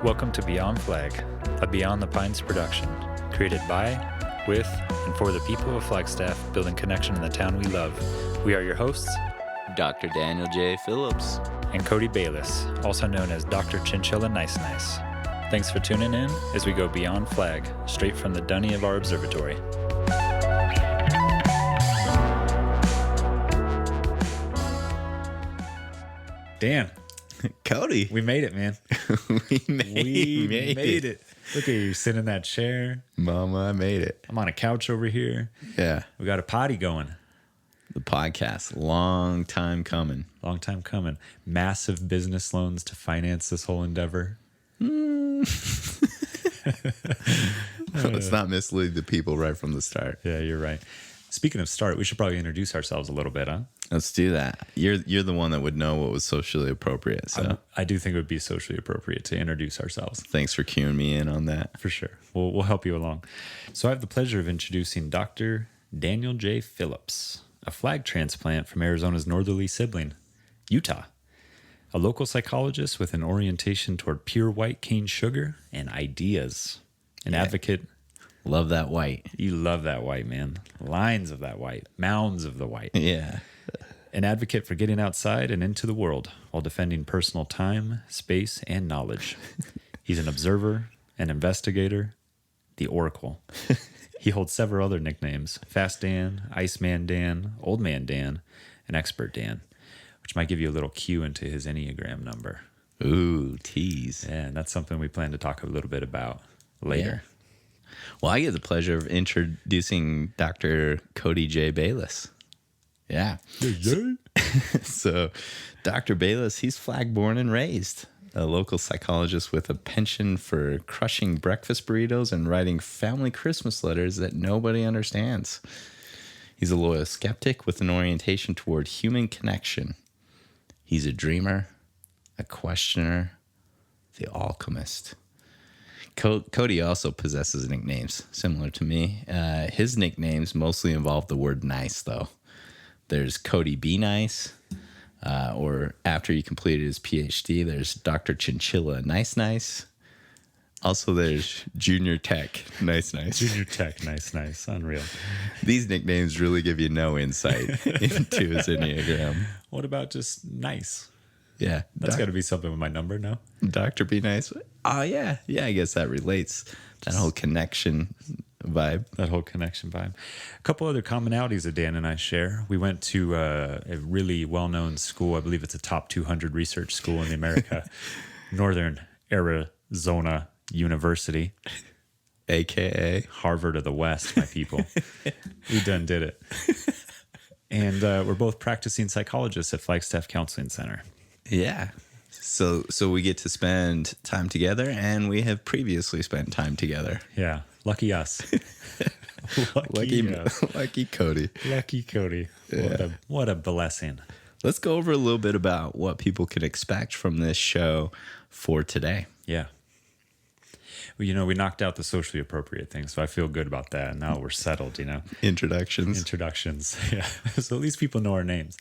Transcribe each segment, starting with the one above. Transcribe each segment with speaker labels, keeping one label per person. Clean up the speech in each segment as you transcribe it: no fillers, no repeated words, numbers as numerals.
Speaker 1: Welcome to Beyond Flag, a Beyond the Pines production, created by, with, and for the people of Flagstaff, building connection in the town we love. We are your hosts,
Speaker 2: Dr. Daniel J. Phillips
Speaker 1: and Cody Bayles, also known as Dr. Chinchilla Nice Nice. Thanks for tuning in as we go Beyond Flag, straight from the dunny of our observatory. Dan.
Speaker 2: Cody.
Speaker 1: We made it, man.
Speaker 2: we made it.
Speaker 1: Look at you sitting in that chair.
Speaker 2: Mama, I made it.
Speaker 1: I'm on a couch over here.
Speaker 2: Yeah.
Speaker 1: We got a potty going.
Speaker 2: The podcast, long time coming.
Speaker 1: Long time coming. Massive business loans to finance this whole endeavor.
Speaker 2: Let's not mislead the people right from the start.
Speaker 1: Yeah, you're right. Speaking of start, we should probably introduce ourselves a little bit, huh?
Speaker 2: Let's do that. You're the one that would know what was socially appropriate. So
Speaker 1: I do think it would be socially appropriate to introduce ourselves.
Speaker 2: Thanks for cueing me in on that.
Speaker 1: For sure. We'll help you along. So I have the pleasure of introducing Dr. Daniel J. Phillips, a flag transplant from Arizona's northerly sibling, Utah. A local psychologist with an orientation toward pure white cane sugar and ideas. An advocate.
Speaker 2: Love that white.
Speaker 1: You love that white, man. Lines of that white. Mounds of the white.
Speaker 2: Yeah.
Speaker 1: An advocate for getting outside and into the world while defending personal time, space, and knowledge. He's an observer, an investigator, the Oracle. He holds several other nicknames: Fast Dan, Iceman Dan, Old Man Dan, and Expert Dan, which might give you a little cue into his enneagram number.
Speaker 2: Ooh, tease.
Speaker 1: Yeah, and that's something we plan to talk a little bit about later.
Speaker 2: Yeah. Well, I get the pleasure of introducing Dr. Cody J. Bayles. Yeah. So Dr. Bayles, he's flag born and raised, a local psychologist with a penchant for crushing breakfast burritos and writing family Christmas letters that nobody understands. He's a loyal skeptic with an orientation toward human connection. He's a dreamer, a questioner, the alchemist. Cody also possesses nicknames similar to me. His nicknames mostly involve the word nice, though. There's Cody Be Nice, or after he completed his PhD, there's Dr. Chinchilla Nice Nice. Also, there's Junior Tech Nice Nice.
Speaker 1: Junior Tech Nice Nice. Unreal.
Speaker 2: These nicknames really give you no insight into his enneagram.
Speaker 1: What about just nice?
Speaker 2: Yeah.
Speaker 1: That's got to be something with my number, no?
Speaker 2: Dr. Be Nice. Oh, yeah. Yeah, I guess that relates. That whole connection vibe.
Speaker 1: A couple other commonalities that Dan and I share. We went to a really well-known school. I believe it's a top 200 research school in the America. Northern Arizona University.
Speaker 2: AKA
Speaker 1: Harvard of the West, my people. We done did it. And we're both practicing psychologists at Flagstaff Counseling Center.
Speaker 2: Yeah. So we get to spend time together, and we have previously spent time together.
Speaker 1: Yeah. Lucky us.
Speaker 2: Lucky Cody.
Speaker 1: Lucky Cody.
Speaker 2: Yeah.
Speaker 1: What a blessing.
Speaker 2: Let's go over a little bit about what people can expect from this show for today.
Speaker 1: Yeah. Well, we knocked out the socially appropriate thing, so I feel good about that. Now we're settled,
Speaker 2: Introductions.
Speaker 1: Yeah. So at least people know our names.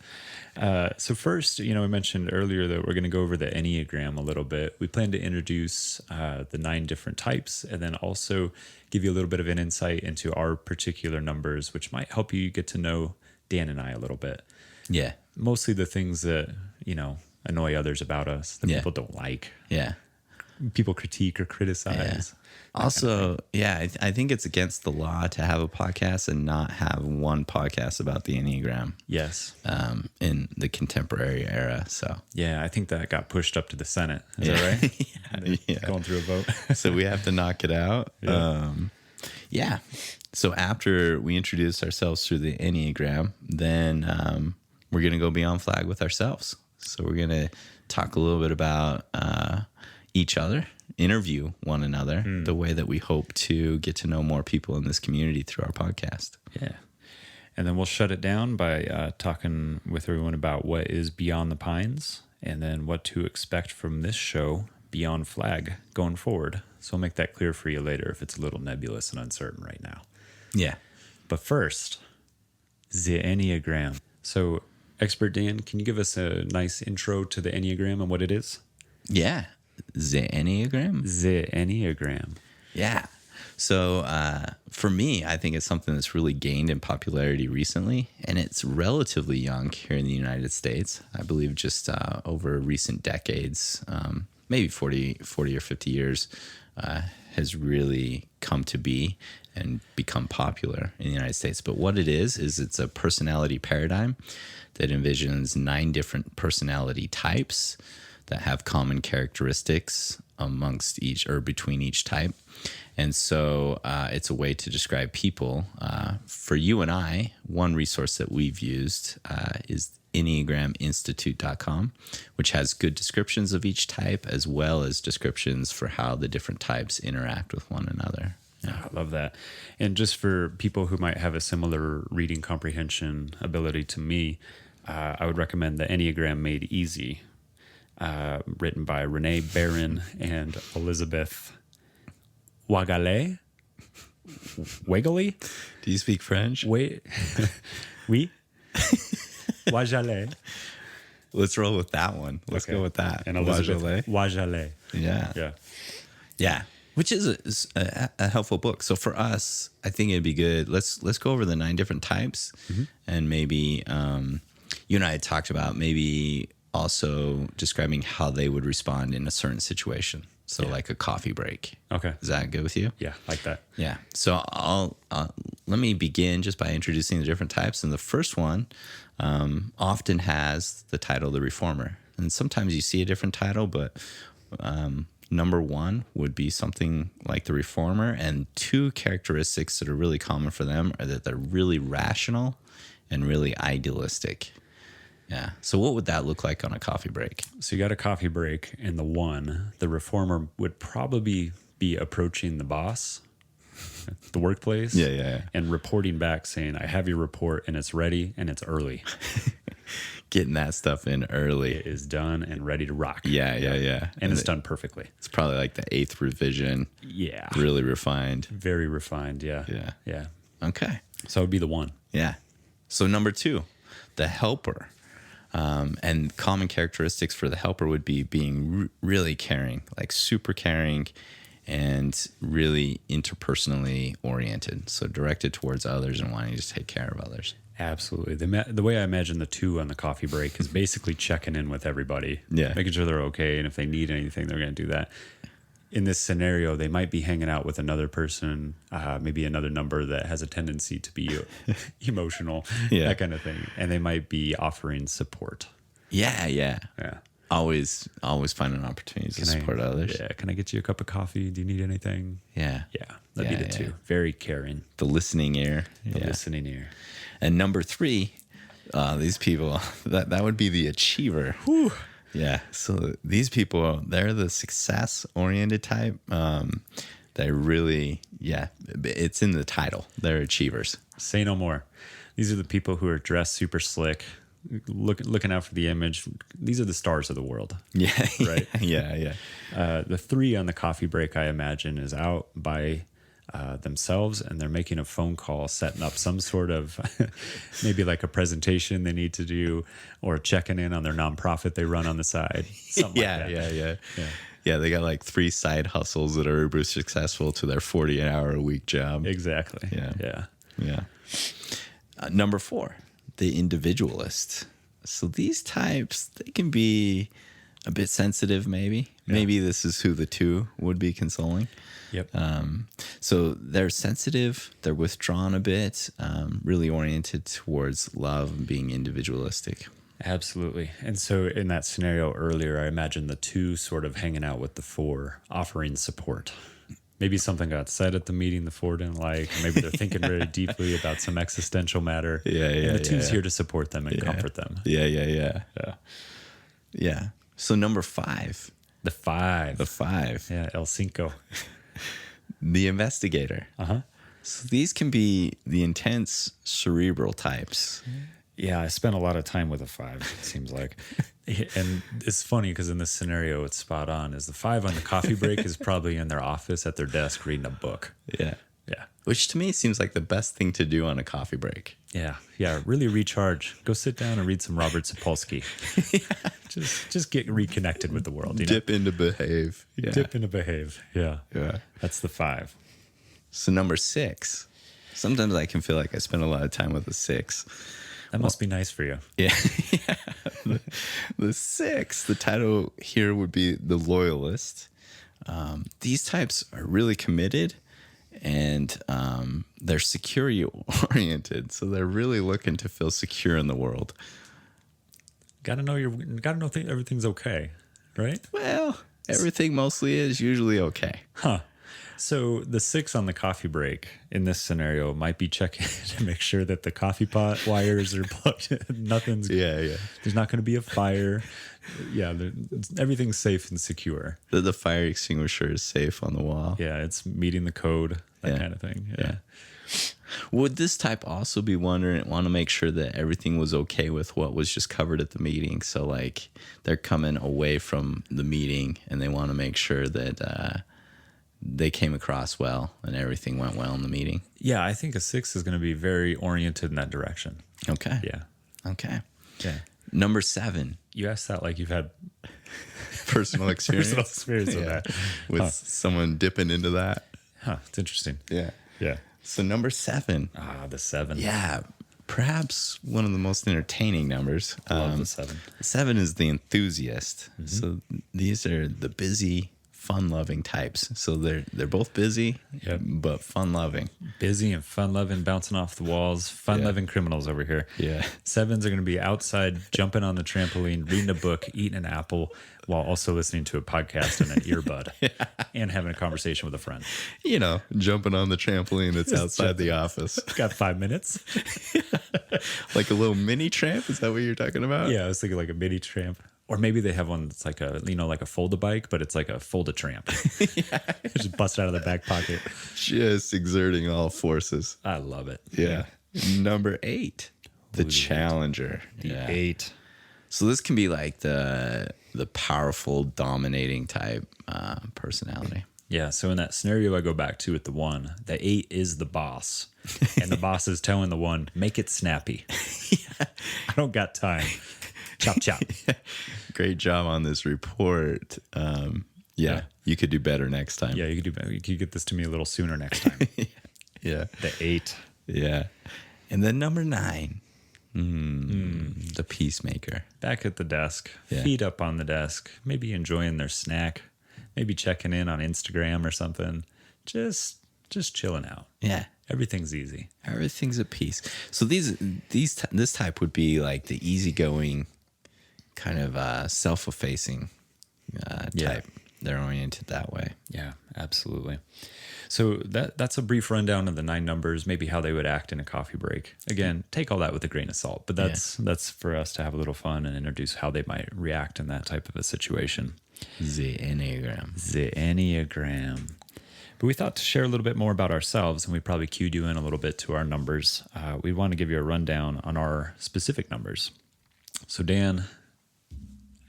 Speaker 1: So first, we mentioned earlier that we're going to go over the enneagram a little bit. We plan to introduce the 9 different types, and then also give you a little bit of an insight into our particular numbers, which might help you get to know Dan and I a little bit.
Speaker 2: Yeah.
Speaker 1: Mostly the things that, annoy others about us, that people don't like.
Speaker 2: Yeah.
Speaker 1: People critique or criticize.
Speaker 2: Yeah. Also, I think it's against the law to have a podcast and not have one podcast about the Enneagram.
Speaker 1: Yes.
Speaker 2: In the contemporary era. So
Speaker 1: yeah, I think that got pushed up to the Senate. Is that right?
Speaker 2: Yeah.
Speaker 1: Going through a vote.
Speaker 2: So we have to knock it out.
Speaker 1: Yeah.
Speaker 2: So after we introduce ourselves through the Enneagram, then we're going to go beyond flag with ourselves. So we're going to talk a little bit about each other, interview one another, the way that we hope to get to know more people in this community through our podcast.
Speaker 1: Yeah. And then we'll shut it down by talking with everyone about what is Beyond the Pines, and then what to expect from this show, Beyond Flag, going forward. So I'll make that clear for you later if it's a little nebulous and uncertain right now.
Speaker 2: Yeah.
Speaker 1: But first, the Enneagram. So, Expert Dan, can you give us a nice intro to the Enneagram and what it is?
Speaker 2: Yeah. the enneagram.
Speaker 1: The enneagram.
Speaker 2: Yeah. So for me, I think it's something that's really gained in popularity recently, and it's relatively young here in the United States. I believe just over recent decades, maybe 40 or 50 years, has really come to be and become popular in the United States. But what it is it's a personality paradigm that envisions 9 different personality types that have common characteristics amongst each or between each type. And so it's a way to describe people. For you and I, one resource that we've used is enneagraminstitute.com, which has good descriptions of each type as well as descriptions for how the different types interact with one another.
Speaker 1: Yeah. I love that. And just for people who might have a similar reading comprehension ability to me, I would recommend the Enneagram Made Easy, written by Renee Barron and Elizabeth Wagale. Wagale?
Speaker 2: Do you speak French?
Speaker 1: Oui. Wagale.
Speaker 2: Let's roll with that one. Let's go with that.
Speaker 1: And Elizabeth Wagale.
Speaker 2: Yeah. Yeah. Which is a helpful book. So for us, I think it'd be good. Let's go over the 9 different types, and maybe you and I had talked about maybe also describing how they would respond in a certain situation. So like a coffee break.
Speaker 1: Okay.
Speaker 2: Is that good with you?
Speaker 1: Yeah, like that.
Speaker 2: Yeah. So I'll let me begin just by introducing the different types. And the first one often has the title The Reformer. And sometimes you see a different title, but number 1 would be something like The Reformer. And 2 characteristics that are really common for them are that they're really rational and really idealistic. Yeah. So what would that look like on a coffee break?
Speaker 1: So you got a coffee break, and the reformer would probably be approaching the boss at the workplace.
Speaker 2: Yeah.
Speaker 1: And reporting back saying, I have your report and it's ready and it's early.
Speaker 2: Getting that stuff in early.
Speaker 1: It is done and ready to rock.
Speaker 2: Yeah.
Speaker 1: And it's done perfectly.
Speaker 2: It's probably like the 8th revision.
Speaker 1: Yeah.
Speaker 2: Really refined.
Speaker 1: Very refined. Yeah. Yeah.
Speaker 2: Okay.
Speaker 1: So it would be the 1.
Speaker 2: Yeah. So number 2, the helper. And common characteristics for the helper would be being really caring, like super caring and really interpersonally oriented. So directed towards others and wanting to take care of others.
Speaker 1: Absolutely. The way I imagine the 2 on the coffee break is basically checking in with everybody, making sure they're okay. And if they need anything, they're going to do that. In this scenario, they might be hanging out with another person, maybe another number that has a tendency to be emotional, that kind of thing. And they might be offering support.
Speaker 2: Yeah. Always finding opportunities to support others.
Speaker 1: Yeah. Can I get you a cup of coffee? Do you need anything?
Speaker 2: Yeah.
Speaker 1: That'd be the 2. Very caring.
Speaker 2: The listening ear.
Speaker 1: The listening ear.
Speaker 2: And number 3, these people, that would be the achiever. Whew. Yeah. So these people, they're the success-oriented type. They really, it's in the title. They're achievers.
Speaker 1: Say no more. These are the people who are dressed super slick, looking out for the image. These are the stars of the world.
Speaker 2: Yeah.
Speaker 1: Right?
Speaker 2: Yeah.
Speaker 1: The 3 on the coffee break, I imagine, is out by themselves, and they're making a phone call, setting up some sort of maybe like a presentation they need to do, or checking in on their nonprofit they run on the side.
Speaker 2: Yeah, they got like 3 side hustles that are uber successful to their 40-hour-a-week job.
Speaker 1: Exactly.
Speaker 2: Yeah. Number 4, the individualist. So these types, they can be a bit sensitive, maybe. Yeah. Maybe this is who the 2 would be consoling.
Speaker 1: Yep.
Speaker 2: So they're sensitive, they're withdrawn a bit, really oriented towards love and being individualistic.
Speaker 1: Absolutely. And so in that scenario earlier, I imagine the 2 sort of hanging out with the 4, offering support. Maybe something got said at the meeting the 4 didn't like. Or maybe they're thinking very deeply about some existential matter. And the 2's here to support them and comfort them.
Speaker 2: Yeah. So number 5.
Speaker 1: The 5. Yeah, El Cinco.
Speaker 2: The investigator.
Speaker 1: Uh-huh.
Speaker 2: So these can be the intense cerebral types.
Speaker 1: Yeah, I spent a lot of time with a 5, it seems like. And it's funny because in this scenario, it's spot on. Is the 5 on the coffee break is probably in their office at their desk reading a book.
Speaker 2: Yeah.
Speaker 1: Yeah.
Speaker 2: Which to me seems like the best thing to do on a coffee break.
Speaker 1: Yeah. Yeah. Really recharge. Go sit down and read some Robert Sapolsky. Just get reconnected with the world. You know?
Speaker 2: Dip into behave. Yeah.
Speaker 1: Dip into behave. Yeah.
Speaker 2: Yeah.
Speaker 1: That's the 5.
Speaker 2: So number 6. Sometimes I can feel like I spend a lot of time with a 6.
Speaker 1: That must be nice for you.
Speaker 2: Yeah. The 6, the title here would be the loyalist. These types are really committed and they're security oriented. So they're really looking to feel secure in the world.
Speaker 1: Gotta know everything's okay, right?
Speaker 2: Well, everything mostly is usually okay.
Speaker 1: Huh. So the 6 on the coffee break in this scenario might be checking to make sure that the coffee pot wires are plugged. Nothing's.
Speaker 2: Yeah.
Speaker 1: There's not going to be a fire. Yeah, everything's safe and secure.
Speaker 2: The fire extinguisher is safe on the wall.
Speaker 1: Yeah, it's meeting the code, that kind of thing. Yeah.
Speaker 2: Would this type also be want to make sure that everything was okay with what was just covered at the meeting? So like they're coming away from the meeting and they want to make sure that they came across well and everything went well in the meeting.
Speaker 1: Yeah, I think a 6 is going to be very oriented in that direction.
Speaker 2: Okay.
Speaker 1: Yeah.
Speaker 2: Okay.
Speaker 1: Yeah.
Speaker 2: Number 7.
Speaker 1: You asked that like you've had
Speaker 2: Personal experience.
Speaker 1: personal experience with that.
Speaker 2: With someone dipping into that.
Speaker 1: Huh. It's interesting.
Speaker 2: Yeah.
Speaker 1: Yeah.
Speaker 2: So number 7.
Speaker 1: Ah, the 7.
Speaker 2: Yeah. Perhaps one of the most entertaining numbers.
Speaker 1: I love the 7.
Speaker 2: 7 is the enthusiast. So these are the busy, fun-loving types. So they're both busy, but fun-loving.
Speaker 1: Busy and fun-loving, bouncing off the walls, fun-loving criminals over here.
Speaker 2: Yeah.
Speaker 1: 7s are going to be outside, jumping on the trampoline, reading a book, eating an apple, while also listening to a podcast and an earbud and having a conversation with a friend.
Speaker 2: You know, jumping on the trampoline that's outside the office.
Speaker 1: Got 5 minutes.
Speaker 2: Like a little mini tramp? Is that what you're talking about?
Speaker 1: Yeah, I was thinking like a mini tramp. Or maybe they have one that's like a, like a fold-a-bike, but it's like a fold-a-tramp. Just bust out of the back pocket.
Speaker 2: Just exerting all forces.
Speaker 1: I love it.
Speaker 2: Yeah. Number 8, the challenger.
Speaker 1: The 8.
Speaker 2: So this can be like the powerful, dominating type personality.
Speaker 1: Yeah, so in that scenario I go back to with the 1, the 8 is the boss. And the boss is telling the 1, make it snappy. I don't got time. Chop, chop.
Speaker 2: Great job on this report. You could do better next time.
Speaker 1: Yeah, you could do better. You could get this to me a little sooner next time.
Speaker 2: Yeah.
Speaker 1: The 8.
Speaker 2: Yeah. And then number 9, the peacemaker.
Speaker 1: Back at the desk, feet up on the desk, maybe enjoying their snack, maybe checking in on Instagram or something. Just chilling out.
Speaker 2: Yeah.
Speaker 1: Everything's easy.
Speaker 2: Everything's at peace. So this type would be like the easygoing, kind of self-effacing type. They're oriented that way.
Speaker 1: Yeah, absolutely. So that's a brief rundown of the 9 numbers, maybe how they would act in a coffee break. Again, take all that with a grain of salt, but that's for us to have a little fun and introduce how they might react in that type of a situation.
Speaker 2: The enneagram.
Speaker 1: The enneagram. But we thought to share a little bit more about ourselves, and we probably cued you in a little bit to our numbers. We want to give you a rundown on our specific numbers. So Dan,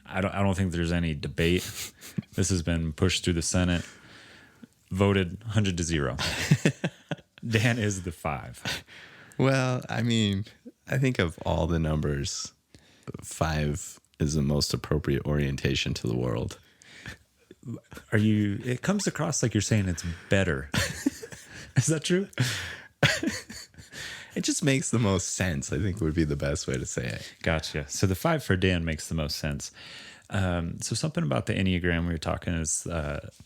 Speaker 1: I don't think there's any debate. This has been pushed through the Senate, voted 100-0. Dan is the 5.
Speaker 2: Well, I mean, I think of all the numbers, 5 is the most appropriate orientation to the world.
Speaker 1: It comes across like you're saying it's better. Is that true?
Speaker 2: It just makes the most sense, I think would be the best way to say it.
Speaker 1: Gotcha. So the 5 for Dan makes the most sense. So something about the Enneagram we were talking is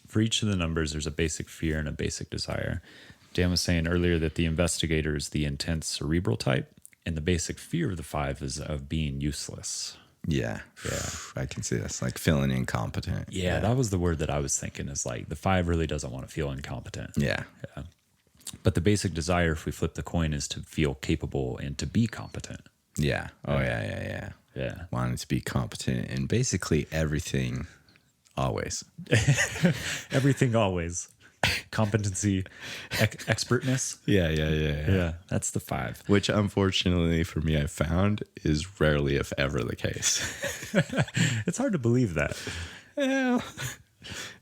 Speaker 1: for each of the numbers, there's a basic fear and a basic desire. Dan was saying earlier that the investigator is the intense cerebral type, and the basic fear of the 5 is of being useless.
Speaker 2: Yeah. I can see this, like feeling incompetent.
Speaker 1: Yeah, that was the word that I was thinking, is like the 5 really doesn't want to feel incompetent.
Speaker 2: Yeah.
Speaker 1: But the basic desire, if we flip the coin, is to feel capable and to be competent.
Speaker 2: Yeah. Oh, yeah. Wanting to be competent in basically everything, always.
Speaker 1: Everything, always. Competency, expertness.
Speaker 2: Yeah.
Speaker 1: That's the 5.
Speaker 2: Which, unfortunately for me, I found is rarely, if ever, the case.
Speaker 1: It's hard to believe that.
Speaker 2: Yeah,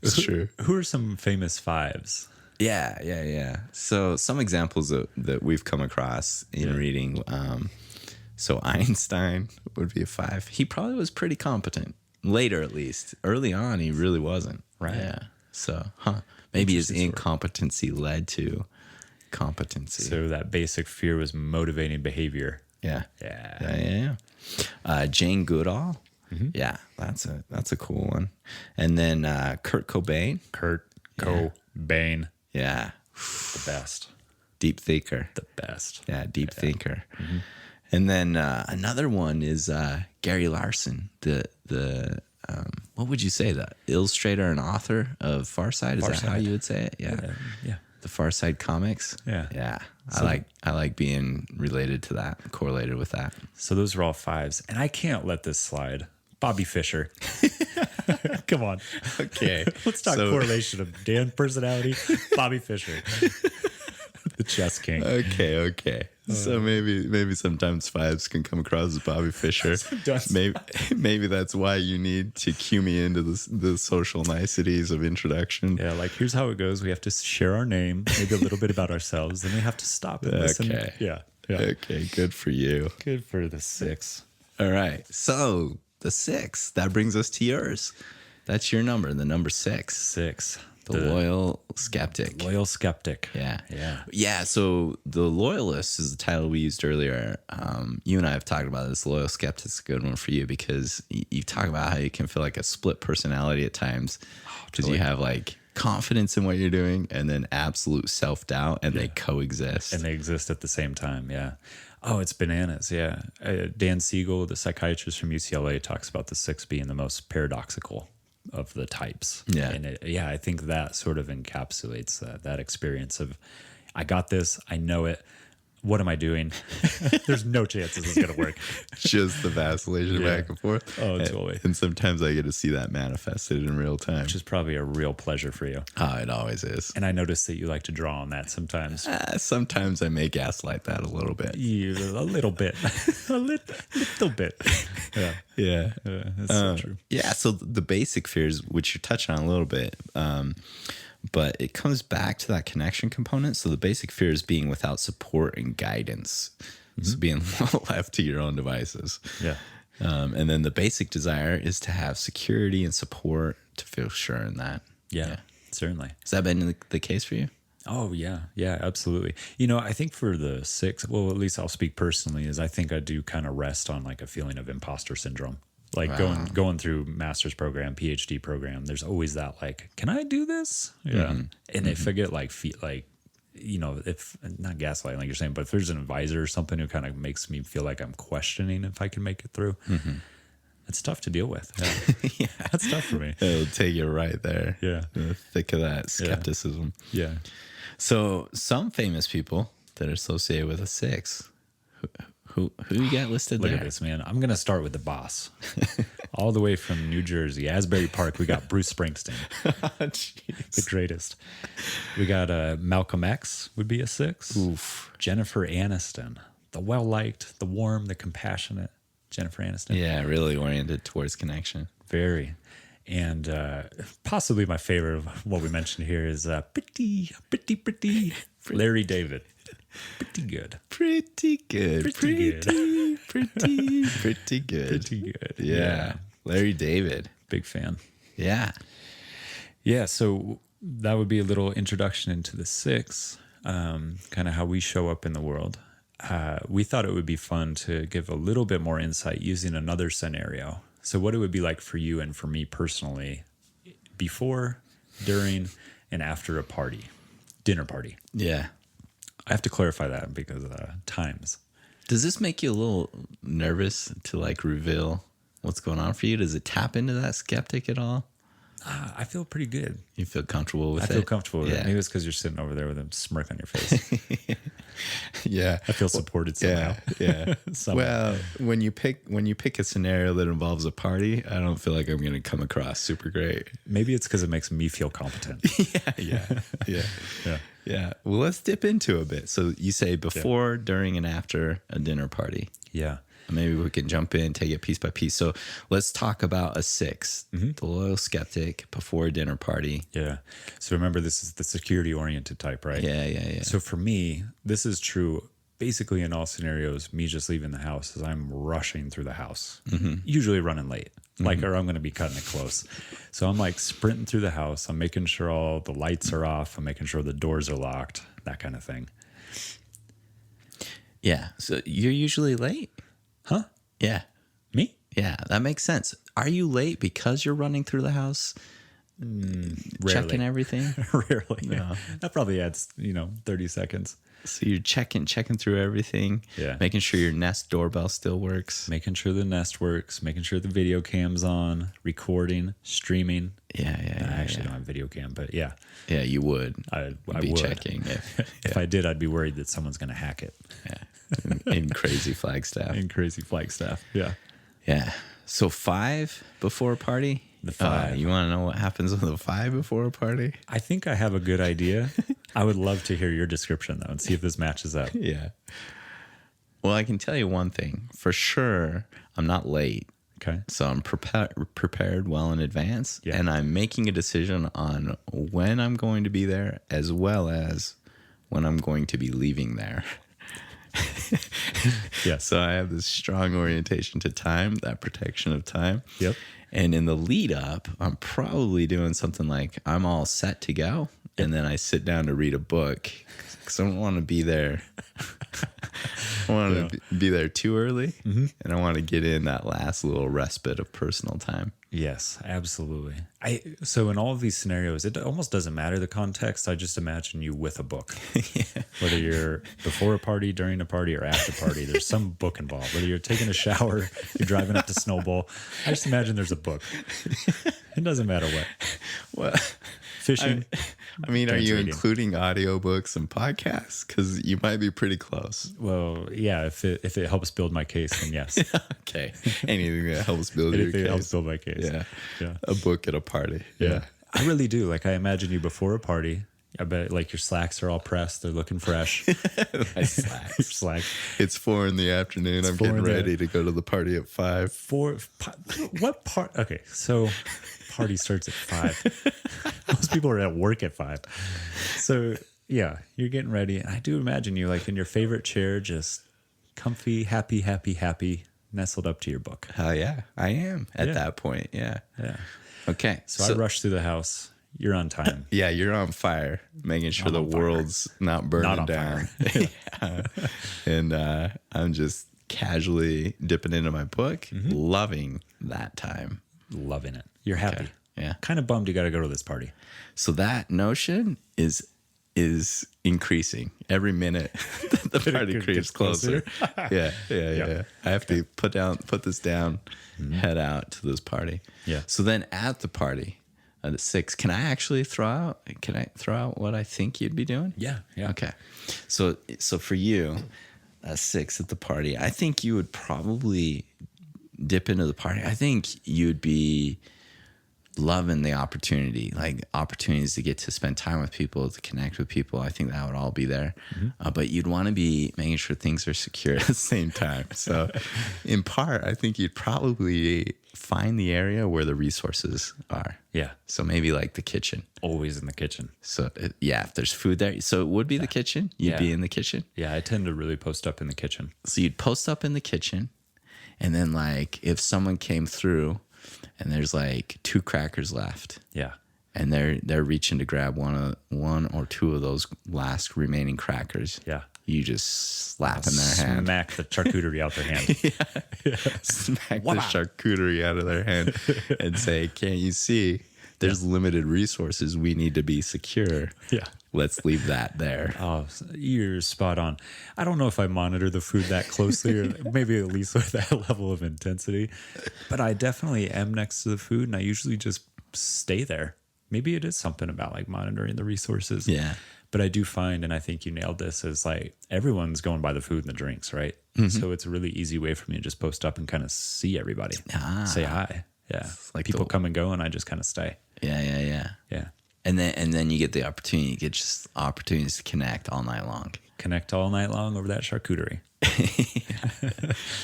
Speaker 2: it's true.
Speaker 1: Who are some famous 5s?
Speaker 2: Yeah. So some examples that we've come across in reading. So Einstein would be a 5. He probably was pretty competent. Later, at least. Early on, he really wasn't.
Speaker 1: Right.
Speaker 2: Yeah. So, maybe his incompetency led to competency.
Speaker 1: So that basic fear was motivating behavior.
Speaker 2: Yeah. Jane Goodall. Yeah, that's a cool one. And then Kurt Cobain.
Speaker 1: Cobain.
Speaker 2: Yeah.
Speaker 1: The best.
Speaker 2: Deep thinker.
Speaker 1: The best.
Speaker 2: Yeah, deep thinker. And then another one is Gary Larson, the what would you say, the illustrator and author of Far Side? Is that how you would say it? Yeah. The Far Side comics.
Speaker 1: Yeah.
Speaker 2: I like being related to that, correlated with that.
Speaker 1: So those are all 5s, and I can't let this slide. Bobby Fischer. Come on.
Speaker 2: Okay.
Speaker 1: Let's talk correlation of Dan personality. Bobby Fischer. The chess king.
Speaker 2: Okay. So maybe sometimes 5s can come across as Bobby Fischer. Maybe that's why you need to cue me into the social niceties of introduction.
Speaker 1: Yeah, like here's how it goes. We have to share our name, maybe a little bit about ourselves, then we have to stop and listen.
Speaker 2: Okay.
Speaker 1: Yeah.
Speaker 2: Okay, good for you.
Speaker 1: Good for the 6.
Speaker 2: All right. So the 6, that brings us to yours. That's your number, the number 6.
Speaker 1: 6.
Speaker 2: The loyal skeptic.
Speaker 1: Loyal skeptic.
Speaker 2: Yeah. So the loyalist is the title we used earlier. You and I have talked about this. Loyal skeptic's a good one for you because you talk about how you can feel like a split personality at times because you have like confidence in what you're doing and then absolute self-doubt, and they coexist.
Speaker 1: And they exist at the same time. Yeah. Oh, it's bananas. Yeah. Dan Siegel, the psychiatrist from UCLA, talks about the 6 being the most paradoxical of the types.
Speaker 2: Yeah.
Speaker 1: And I think that sort of encapsulates that experience of, I got this, I know it. What am I doing? There's no chance this is going to work.
Speaker 2: Just the vacillation back and forth.
Speaker 1: Oh, totally.
Speaker 2: And sometimes I get to see that manifested in real time.
Speaker 1: Which is probably a real pleasure for you.
Speaker 2: Oh, it always is.
Speaker 1: And I notice that you like to draw on that sometimes.
Speaker 2: Sometimes I may gaslight that a little bit.
Speaker 1: A little bit. a little bit. Yeah. That's so true.
Speaker 2: Yeah, so the basic fears, which you're touching on a little bit, but it comes back to that connection component. So the basic fear is being without support and guidance. So being left to your own devices.
Speaker 1: Yeah.
Speaker 2: And then the basic desire is to have security and support, to feel sure in that.
Speaker 1: Yeah, certainly.
Speaker 2: Has that been the case for you?
Speaker 1: Oh, yeah. Yeah, absolutely. I think for the 6, well, at least I'll speak personally, is I think I do kind of rest on like a feeling of imposter syndrome. Like going through master's program, PhD program, there's always that like, can I do this? Yeah. And if I get like, if not gaslighting like you're saying, but if there's an advisor or something who kind of makes me feel like I'm questioning if I can make it through, it's tough to deal with. Yeah. That's tough for me.
Speaker 2: It'll take you right there.
Speaker 1: Yeah.
Speaker 2: In the thick of that skepticism.
Speaker 1: Yeah.
Speaker 2: So some famous people that are associated with a 6, who you got listed
Speaker 1: Look
Speaker 2: there?
Speaker 1: at this, man. I'm going to start with the boss. All the way from New Jersey, Asbury Park, we got Bruce Springsteen. The greatest. We got Malcolm X would be a 6.
Speaker 2: Oof.
Speaker 1: Jennifer Aniston, the well-liked, the warm, the compassionate Jennifer Aniston.
Speaker 2: Yeah, really oriented towards connection.
Speaker 1: Very. And possibly my favorite of what we mentioned here is pretty Larry David. Pretty good.
Speaker 2: Pretty good. Yeah. Larry David.
Speaker 1: Big fan.
Speaker 2: Yeah.
Speaker 1: Yeah. So that would be a little introduction into the 6, kind of how we show up in the world. We thought it would be fun to give a little bit more insight using another scenario. So what it would be like for you and for me personally before, during, and after a party, dinner party.
Speaker 2: Yeah.
Speaker 1: I have to clarify that because times.
Speaker 2: Does this make you a little nervous to like reveal what's going on for you? Does it tap into that skeptic at all?
Speaker 1: I feel pretty good.
Speaker 2: You feel comfortable with it?
Speaker 1: I feel comfortable with
Speaker 2: Yeah.
Speaker 1: it. Maybe it's because you're sitting over there with a smirk on your face.
Speaker 2: Yeah.
Speaker 1: I feel supported somehow.
Speaker 2: Yeah. Well, when you pick a scenario that involves a party, I don't feel like I'm going to come across super great.
Speaker 1: Maybe it's because it makes me feel competent.
Speaker 2: Yeah. Well, let's dip into a bit. So you say before, during, and after a dinner party.
Speaker 1: Yeah.
Speaker 2: maybe we can jump in, take it piece by piece. So let's talk about a 6, the loyal skeptic before a dinner party.
Speaker 1: Yeah. So remember, this is the security-oriented type, right?
Speaker 2: Yeah.
Speaker 1: So for me, this is true basically in all scenarios. Me just leaving the house is I'm rushing through the house, usually running late, or I'm going to be cutting it close. So I'm like sprinting through the house. I'm making sure all the lights are off. I'm making sure the doors are locked, that kind of thing.
Speaker 2: Yeah. So you're usually late?
Speaker 1: Huh?
Speaker 2: Yeah.
Speaker 1: Me?
Speaker 2: Yeah, that makes sense. Are you late because you're running through the house, checking everything?
Speaker 1: Rarely.
Speaker 2: No.
Speaker 1: That probably adds, 30 seconds.
Speaker 2: So you're checking through everything, making sure your Nest doorbell still works.
Speaker 1: Making sure the Nest works, making sure the video cam's on, recording, streaming.
Speaker 2: Yeah.
Speaker 1: I actually don't have video cam, but yeah.
Speaker 2: Yeah, you would.
Speaker 1: I
Speaker 2: be
Speaker 1: would.
Speaker 2: checking.
Speaker 1: If I did, I'd be worried that someone's going to hack it.
Speaker 2: Yeah. In crazy Flagstaff.
Speaker 1: Yeah.
Speaker 2: Yeah. So 5 before a party?
Speaker 1: The 5.
Speaker 2: You want to know what happens with a 5 before a party?
Speaker 1: I think I have a good idea. I would love to hear your description, though, and see if this matches up.
Speaker 2: Yeah. Well, I can tell you one thing. For sure, I'm not late.
Speaker 1: Okay.
Speaker 2: So I'm prepared well in advance,
Speaker 1: Yeah.
Speaker 2: and I'm making a decision on when I'm going to be there as well as when I'm going to be leaving there.
Speaker 1: Yeah.
Speaker 2: So I have this strong orientation to time, that protection of time.
Speaker 1: Yep.
Speaker 2: And in the lead up, I'm probably doing something like I'm all set to go. And then I sit down to read a book because I don't want to be there. I want to be there too early. And I want to get in that last little respite of personal time.
Speaker 1: Yes, absolutely. So in all of these scenarios, it almost doesn't matter the context. I just imagine you with a book. Whether you're before a party, during a party, or after a party, there's some book involved. Whether you're taking a shower, you're driving up to Snowball, I just imagine there's a book. It doesn't matter what.
Speaker 2: What?
Speaker 1: Fishing.
Speaker 2: I mean, are you
Speaker 1: reading.
Speaker 2: including audiobooks and podcasts? Because you might be pretty close.
Speaker 1: Well, yeah, if it helps build my case, then yes.
Speaker 2: Okay. Anything that helps build your
Speaker 1: Anything
Speaker 2: case.
Speaker 1: that helps build my case.
Speaker 2: Yeah. A book at a party. Yeah.
Speaker 1: I really do. Like, I imagine you before a party. I bet like your slacks are all pressed. They're looking fresh.
Speaker 2: My slacks.
Speaker 1: Your slacks.
Speaker 2: It's 4 in the afternoon. I'm getting ready to go to the party at 5.
Speaker 1: What part? Okay, so party starts at 5. Most people are at work at 5. So yeah, you're getting ready. And I do imagine you like in your favorite chair, just comfy, happy, nestled up to your book.
Speaker 2: Oh, yeah. I am at that point. Yeah.
Speaker 1: Yeah.
Speaker 2: Okay.
Speaker 1: So I rush through the house. You're on time.
Speaker 2: Yeah, you're on fire, making sure the world's not burning down. Yeah. And I'm just casually dipping into my book, loving that time.
Speaker 1: Loving it. You're happy.
Speaker 2: Okay. Yeah.
Speaker 1: Kind of bummed you got to go to this party.
Speaker 2: So that notion is increasing every minute. The party creeps closer. Yeah. I have to put this down, head out to this party.
Speaker 1: Yeah.
Speaker 2: So then at the party at 6, can I actually throw out what I think you'd be doing?
Speaker 1: Yeah.
Speaker 2: Okay. So for you, 6 at the party, I think you would probably dip into the party. I think you'd be loving the opportunities to get to spend time with people, to connect with people. I think that would all be there. But you'd want to be making sure things are secure at the same time. So in part, I think you'd probably find the area where the resources are.
Speaker 1: Yeah.
Speaker 2: So maybe like the kitchen.
Speaker 1: Always in the kitchen.
Speaker 2: So if there's food there. So it would be the kitchen. You'd be in the kitchen.
Speaker 1: Yeah, I tend to really post up in the kitchen.
Speaker 2: So you'd post up in the kitchen. And then like if someone came through and there's like 2 crackers left.
Speaker 1: Yeah.
Speaker 2: And they're reaching to grab one or 2 of those last remaining crackers.
Speaker 1: Yeah.
Speaker 2: You just slap in their hand.
Speaker 1: Smack the charcuterie out their hand.
Speaker 2: Smack the charcuterie out of their hand and say, can't you see? There's limited resources. We need to be secure.
Speaker 1: Yeah.
Speaker 2: Let's leave that there.
Speaker 1: Oh, you're spot on. I don't know if I monitor the food that closely or maybe at least with that level of intensity, but I definitely am next to the food and I usually just stay there. Maybe it is something about like monitoring the resources.
Speaker 2: Yeah.
Speaker 1: But I do find, and I think you nailed this, is like everyone's going by the food and the drinks, right? So it's a really easy way for me to just post up and kind of see everybody. Say hi. Yeah.
Speaker 2: Like
Speaker 1: people come and go and I just kind of stay.
Speaker 2: Yeah.
Speaker 1: Yeah.
Speaker 2: And then you get the opportunity, you get just opportunities to connect all night long.
Speaker 1: Connect all night long over that charcuterie.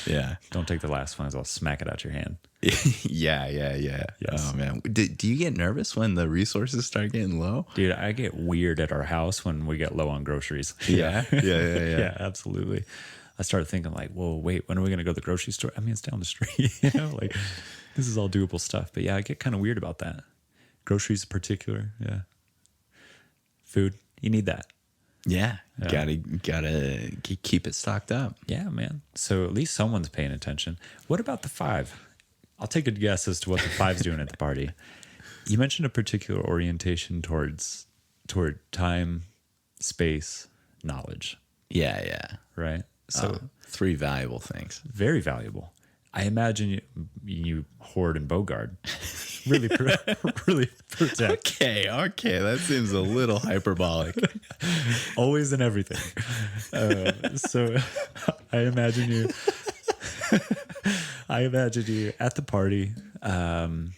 Speaker 2: Yeah.
Speaker 1: Don't take the last one, 'cause I'll smack it out your hand.
Speaker 2: Yeah.
Speaker 1: Yes.
Speaker 2: Oh man, do you get nervous when the resources start getting low?
Speaker 1: Dude, I get weird at our house when we get low on groceries.
Speaker 2: Yeah.
Speaker 1: Yeah, absolutely. I start thinking like, whoa, wait, when are we going to go to the grocery store? I mean, it's down the street, like this is all doable stuff. But yeah, I get kind of weird about that. Groceries in particular. Yeah. Food, you need that.
Speaker 2: Yeah. Gotta keep it stocked up.
Speaker 1: Yeah, man. So at least someone's paying attention. What about the 5? I'll take a guess as to what the 5's doing at the party. You mentioned a particular orientation toward time, space, knowledge.
Speaker 2: Yeah.
Speaker 1: Right? So
Speaker 2: 3 valuable things.
Speaker 1: very valuable. I imagine you hoard and bogard. Really, really protect.
Speaker 2: Okay. That seems a little hyperbolic.
Speaker 1: Always and everything. So I imagine you at the party, kind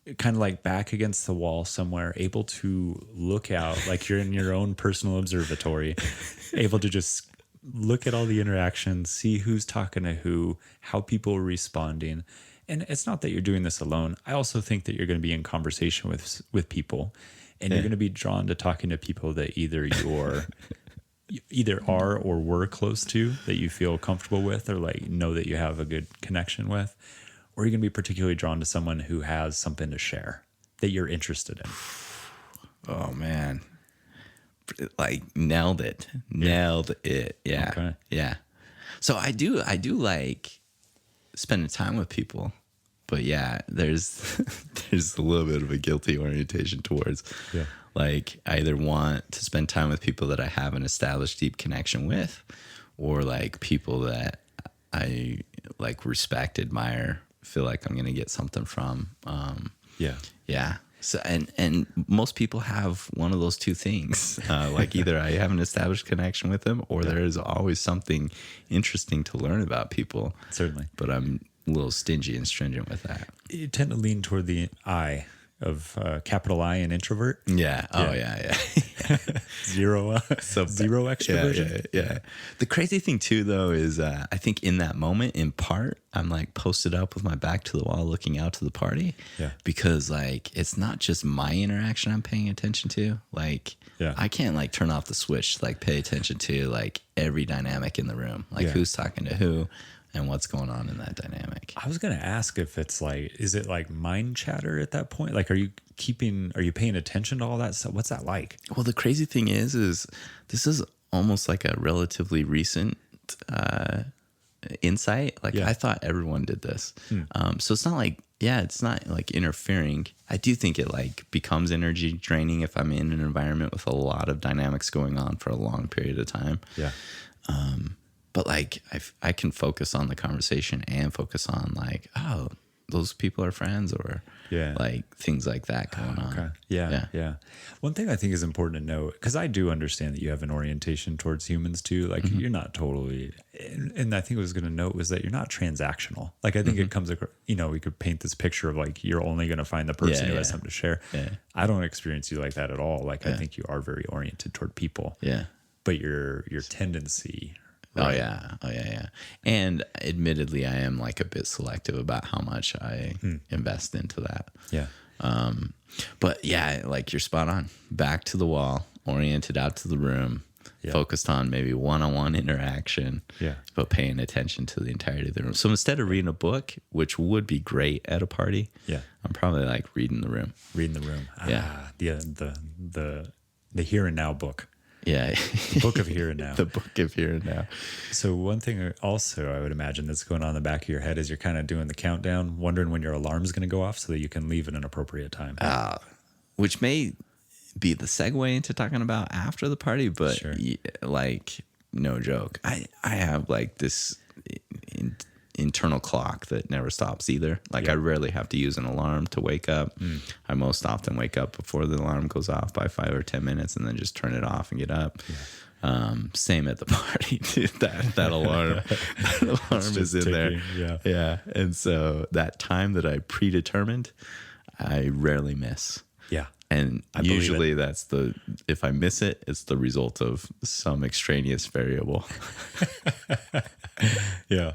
Speaker 1: of like back against the wall somewhere, able to look out like you're in your own personal observatory, able to just look at all the interactions, see who's talking to who, how people are responding. And it's not that you're doing this alone. I also think that you're going to be in conversation with people, and you're going to be drawn to talking to people that either are or were close to, that you feel comfortable with, or like know that you have a good connection with, or you're going to be particularly drawn to someone who has something to share that you're interested in.
Speaker 2: Oh man. Like nailed it. Yeah.
Speaker 1: Okay.
Speaker 2: Yeah. So I do like spending time with people, but yeah, there's a little bit of a guilty orientation towards like I either want to spend time with people that I have an established deep connection with, or like people that I like respect, admire, feel like I'm going to get something from. Yeah. So and most people have one of those 2 things. Like either I have an established connection with them, or there is always something interesting to learn about people.
Speaker 1: Certainly.
Speaker 2: But I'm a little stingy and stringent with that.
Speaker 1: You tend to lean toward the I of capital I and introvert.
Speaker 2: Yeah. Oh yeah.
Speaker 1: Zero extroversion.
Speaker 2: Yeah. The crazy thing too, though, is I think in that moment, in part, I'm like posted up with my back to the wall, looking out to the party.
Speaker 1: Yeah.
Speaker 2: Because like it's not just my interaction I'm paying attention to. Like I can't like turn off the switch, like pay attention to like every dynamic in the room, like who's talking to who, and what's going on in that dynamic.
Speaker 1: I was going to ask if it's like, is it like mind chatter at that point? Like, are you paying attention to all that stuff? What's that like?
Speaker 2: Well, the crazy thing is this is almost like a relatively recent insight. Like I thought everyone did this. So it's not like, it's not like interfering. I do think it like becomes energy draining if I'm in an environment with a lot of dynamics going on for a long period of time. Yeah. But like I can focus on the conversation and focus on like, oh, those people are friends, or like things like that going on.
Speaker 1: Yeah. One thing I think is important to know, because I do understand that you have an orientation towards humans too. Like you're not totally, and I think I was going to note was that you're not transactional. Like I think it comes across, we could paint this picture of like, you're only going to find the person who has something to share. Yeah. I don't experience you like that at all. Like I think you are very oriented toward people. Yeah. But your tendency. Right.
Speaker 2: Oh yeah. And admittedly, I am like a bit selective about how much I invest into that. Yeah. But yeah, like you're spot on. Back to the wall, oriented out to the room, focused on maybe one-on-one interaction. Yeah. But paying attention to the entirety of the room. So instead of reading a book, which would be great at a party, I'm probably like reading the room.
Speaker 1: The here and now book.
Speaker 2: Yeah.
Speaker 1: The book of here and now.
Speaker 2: The book of here and now.
Speaker 1: So one thing also I would imagine that's going on in the back of your head is you're kind of doing the countdown, wondering when your alarm is going to go off so that you can leave at an appropriate time.
Speaker 2: Which may be the segue into talking about after the party, but like no joke. I have like this internal clock that never stops either. Like I rarely have to use an alarm to wake up. I most often wake up before the alarm goes off by 5 or 10 minutes and then just turn it off and get up. Same at the party, dude. That alarm is in ticking there. Yeah. And so that time that I predetermined, I rarely miss. And
Speaker 1: I believe
Speaker 2: usually if I miss it, it's the result of some extraneous variable.
Speaker 1: Yeah.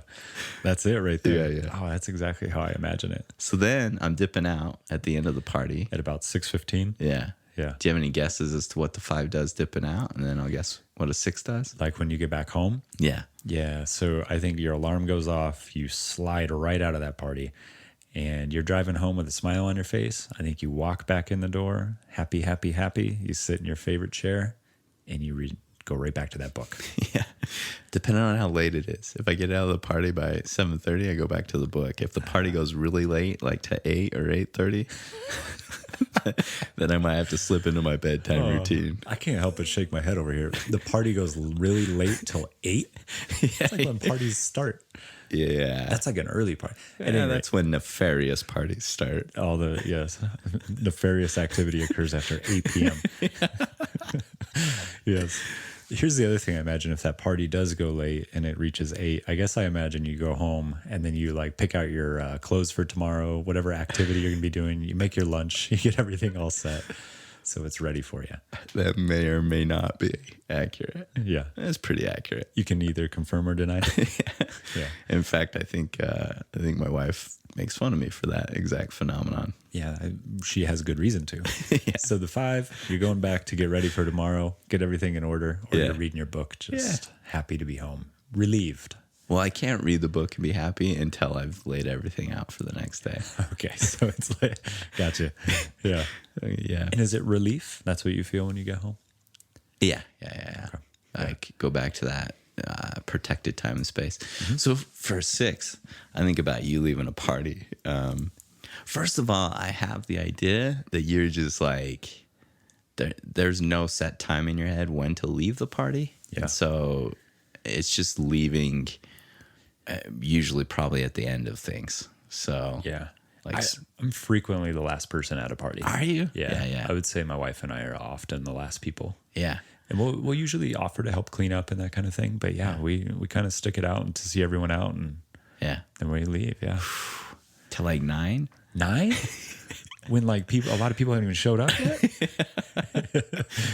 Speaker 1: That's it right there.
Speaker 2: Yeah.
Speaker 1: Oh, that's exactly how I imagine it.
Speaker 2: So then I'm dipping out at the end of the party.
Speaker 1: At about 6:15.
Speaker 2: Yeah.
Speaker 1: Yeah.
Speaker 2: Do you have any guesses as to what the 5 does dipping out? And then I'll guess what a 6 does?
Speaker 1: Like when you get back home.
Speaker 2: Yeah.
Speaker 1: Yeah. So I think your alarm goes off. You slide right out of that party and you're driving home with a smile on your face. I think you walk back in the door, happy, happy, happy. You sit in your favorite chair and you go right back to that book.
Speaker 2: Yeah. Depending on how late it is. If I get out of the party by 7:30, I go back to the book. If the party goes really late, like to 8 or 8:30, then I might have to slip into my bedtime routine.
Speaker 1: I can't help but shake my head over here. The party goes really late till 8. It's like when parties start.
Speaker 2: Yeah.
Speaker 1: That's like an early party.
Speaker 2: And that's when nefarious parties start.
Speaker 1: All the, yes, nefarious activity occurs after 8 p.m. Yes. Here's the other thing I imagine if that party does go late and it reaches 8, I guess I imagine you go home and then you like pick out your clothes for tomorrow, whatever activity you're going to be doing. You make your lunch, you get everything all set. So it's ready for you.
Speaker 2: That may or may not be accurate.
Speaker 1: Yeah.
Speaker 2: It's pretty accurate.
Speaker 1: You can either confirm or deny. Yeah.
Speaker 2: In fact, I think my wife makes fun of me for that exact phenomenon.
Speaker 1: Yeah, she has good reason to. Yeah. So the 5, you're going back to get ready for tomorrow, get everything in order, or you're reading your book, just happy to be home, relieved.
Speaker 2: Well, I can't read the book and be happy until I've laid everything out for the next day.
Speaker 1: Okay, so it's like, gotcha. Yeah.
Speaker 2: Yeah.
Speaker 1: And is it relief? That's what you feel when you get home?
Speaker 2: Yeah. Okay. Like go back to that protected time and space. Mm-hmm. So for 6, I think about you leaving a party. First of all, I have the idea that you're just like, there's no set time in your head when to leave the party.
Speaker 1: Yeah.
Speaker 2: And so it's just leaving usually probably at the end of things. So
Speaker 1: yeah.
Speaker 2: Like,
Speaker 1: I'm frequently the last person at a party.
Speaker 2: Are you?
Speaker 1: Yeah. I would say my wife and I are often the last people.
Speaker 2: Yeah.
Speaker 1: And we'll usually offer to help clean up and that kind of thing. But yeah, we kind of stick it out to see everyone out and then we leave. Yeah.
Speaker 2: Till like 9?
Speaker 1: 9? When like a lot of people haven't even showed up yet.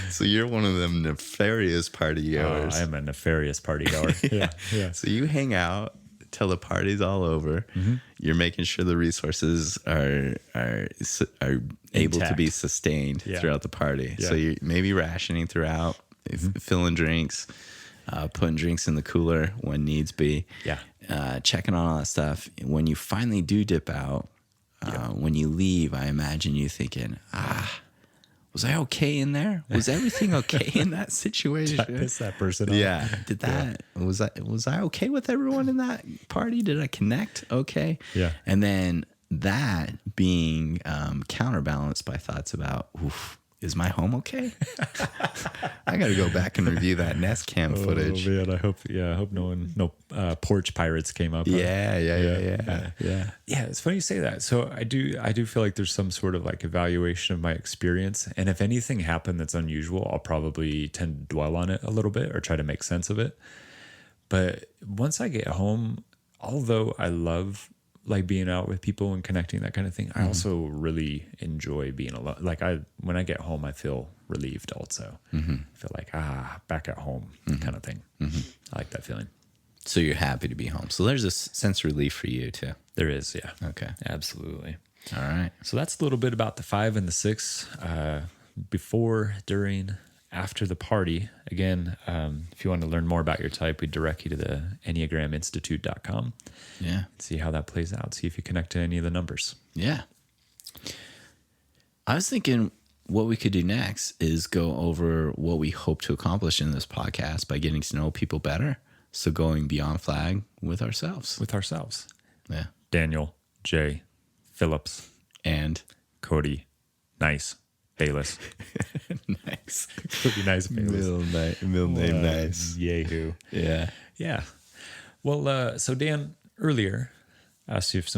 Speaker 2: So you're one of them nefarious party goers.
Speaker 1: I am a nefarious party goer. Yeah.
Speaker 2: So you hang out till the party's all over. Mm-hmm. You're making sure the resources are able to be sustained throughout the party. Yeah. So you're maybe rationing throughout, filling drinks, putting drinks in the cooler when needs be.
Speaker 1: Yeah.
Speaker 2: Checking on all that stuff. When you finally do dip out, when you leave, I imagine you thinking, was I okay in there? Was everything okay in that situation?
Speaker 1: Did I piss that person off?
Speaker 2: Yeah. Was I okay with everyone in that party? Did I connect? Okay.
Speaker 1: Yeah.
Speaker 2: And then that being counterbalanced by thoughts about, is my home okay? I got to go back and review that Nest Cam footage.
Speaker 1: Oh man, I hope no porch pirates came up.
Speaker 2: Yeah.
Speaker 1: Yeah, it's funny you say that. So I do feel like there's some sort of like evaluation of my experience, and if anything happened that's unusual, I'll probably tend to dwell on it a little bit or try to make sense of it. But once I get home, although I love like being out with people and connecting, that kind of thing, I also really enjoy being alone. Like when I get home, I feel relieved also. I feel like, back at home kind of thing. I like that feeling.
Speaker 2: So you're happy to be home. So there's a sense of relief for you too.
Speaker 1: There is. Yeah.
Speaker 2: Okay.
Speaker 1: Absolutely.
Speaker 2: All right.
Speaker 1: So that's a little bit about the 5 and the 6, before, during, after the party. Again, if you want to learn more about your type, we direct you to the enneagraminstitute.com.
Speaker 2: Yeah.
Speaker 1: See how that plays out. See if you connect to any of the numbers.
Speaker 2: Yeah. I was thinking what we could do next is go over what we hope to accomplish in this podcast by getting to know people better. So going beyond flag with ourselves.
Speaker 1: Yeah. Daniel, J, Phillips,
Speaker 2: and
Speaker 1: Cody, Nice, Bayles.
Speaker 2: Nice.
Speaker 1: Cody, Nice, Bayles.
Speaker 2: Middle name Nice.
Speaker 1: Yahoo.
Speaker 2: Yeah.
Speaker 1: Well, so Dan, earlier, asked you if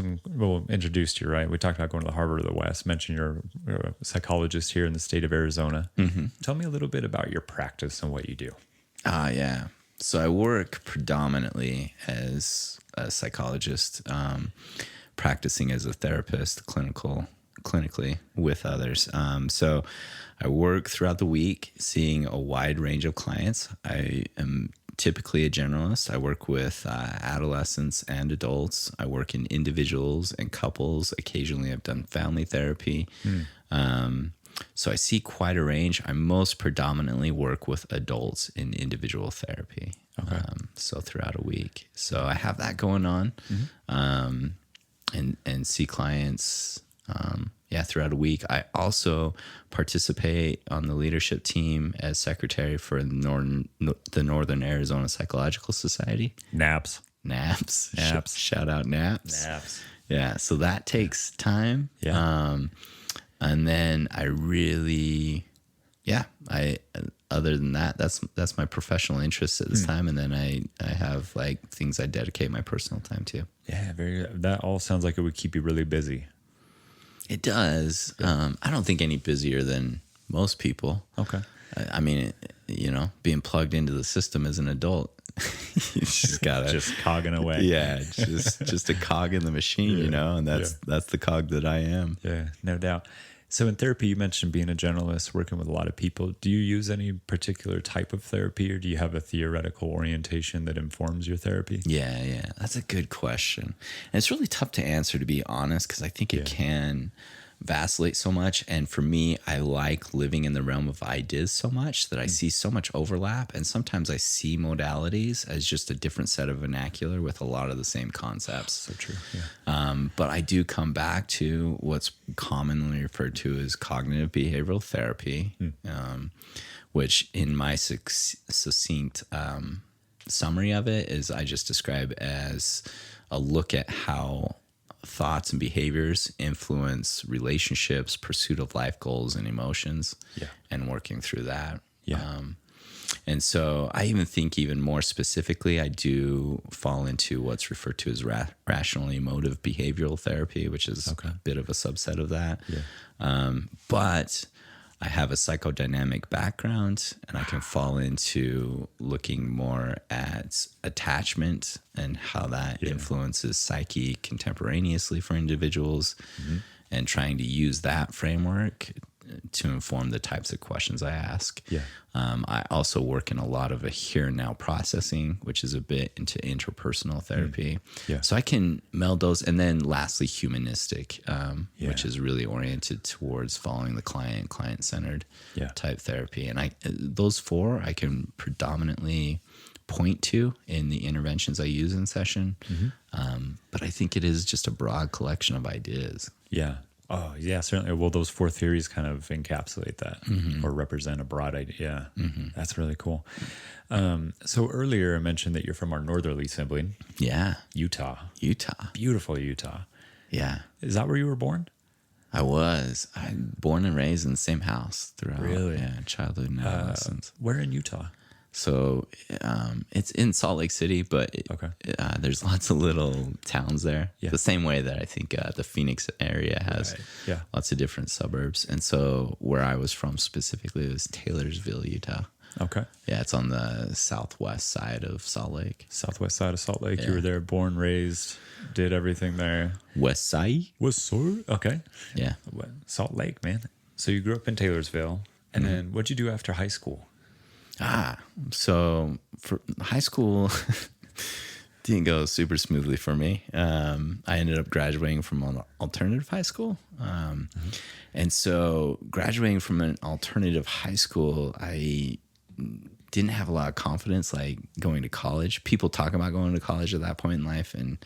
Speaker 1: introduced you, right? We talked about going to the Harvard of the West, mentioned you're a psychologist here in the state of Arizona. Tell me a little bit about your practice and what you do.
Speaker 2: Yeah. So I work predominantly as a psychologist, practicing as a therapist, clinical clinically with others. So I work throughout the week seeing a wide range of clients. I am typically a generalist. I work with adolescents and adults. I work in individuals and couples. Occasionally I've done family therapy. So I see quite a range. I most predominantly work with adults in individual therapy.
Speaker 1: Okay.
Speaker 2: So throughout a week. So I have that going on, and see clients, throughout a week. I also participate on the leadership team as secretary for the Northern Arizona Psychological Society.
Speaker 1: Naps.
Speaker 2: Shout out Naps.
Speaker 1: Naps.
Speaker 2: Yeah. So that takes time.
Speaker 1: Yeah.
Speaker 2: And then other than that, that's my professional interest at this time. And then I have like things I dedicate my personal time to.
Speaker 1: Yeah. That all sounds like it would keep you really busy.
Speaker 2: It does. I don't think any busier than most people.
Speaker 1: Okay.
Speaker 2: I mean, being plugged into the system as an adult, you just gotta
Speaker 1: just cogging away.
Speaker 2: Yeah, just a cog in the machine, and that's the cog that I am.
Speaker 1: Yeah, no doubt. So in therapy, you mentioned being a generalist, working with a lot of people. Do you use any particular type of therapy, or do you have a theoretical orientation that informs your therapy?
Speaker 2: Yeah. That's a good question. And it's really tough to answer, to be honest, because I think it can vacillate so much. And for me, I like living in the realm of ideas so much that I see so much overlap. And sometimes I see modalities as just a different set of vernacular with a lot of the same concepts.
Speaker 1: So true. Yeah.
Speaker 2: But I do come back to what's commonly referred to as cognitive behavioral therapy, which in my succinct summary of it is I just describe as a look at how thoughts and behaviors influence relationships, pursuit of life goals and emotions, and working through that. And so I even think even more specifically, I do fall into what's referred to as rational emotive behavioral therapy, which is a bit of a subset of that. But I have a psychodynamic background, and I can fall into looking more at attachment and how that influences psyche contemporaneously for individuals, and trying to use that framework to inform the types of questions I ask. I also work in a lot of a here and now processing, which is a bit into interpersonal therapy. So I can meld those. And then lastly, humanistic, which is really oriented towards following the client-centered type therapy. And those four I can predominantly point to in the interventions I use in session. But I think it is just a broad collection of ideas.
Speaker 1: Oh, yeah, certainly. Well, those four theories kind of encapsulate that or represent a broad idea. That's really cool. So earlier I mentioned that you're from our northerly sibling. Utah. Beautiful Utah. Is that where you were born?
Speaker 2: I was. Born and raised in the same house throughout childhood and adolescence.
Speaker 1: Where in Utah?
Speaker 2: So it's in Salt Lake City, but there's lots of little towns there. The same way that I think the Phoenix area has lots of different suburbs. And so where I was from specifically was Taylorsville, Utah. It's on the southwest side of Salt Lake.
Speaker 1: Southwest side of Salt Lake. You were there, born, raised, did everything there.
Speaker 2: West side.
Speaker 1: Okay.
Speaker 2: Yeah.
Speaker 1: Salt Lake, man. So you grew up in Taylorsville. And then what'd you do after high school?
Speaker 2: So for high school didn't go super smoothly for me. I ended up graduating from an alternative high school. And so graduating from an alternative high school, I didn't have a lot of confidence, like going to college. People talk about going to college at that point in life, and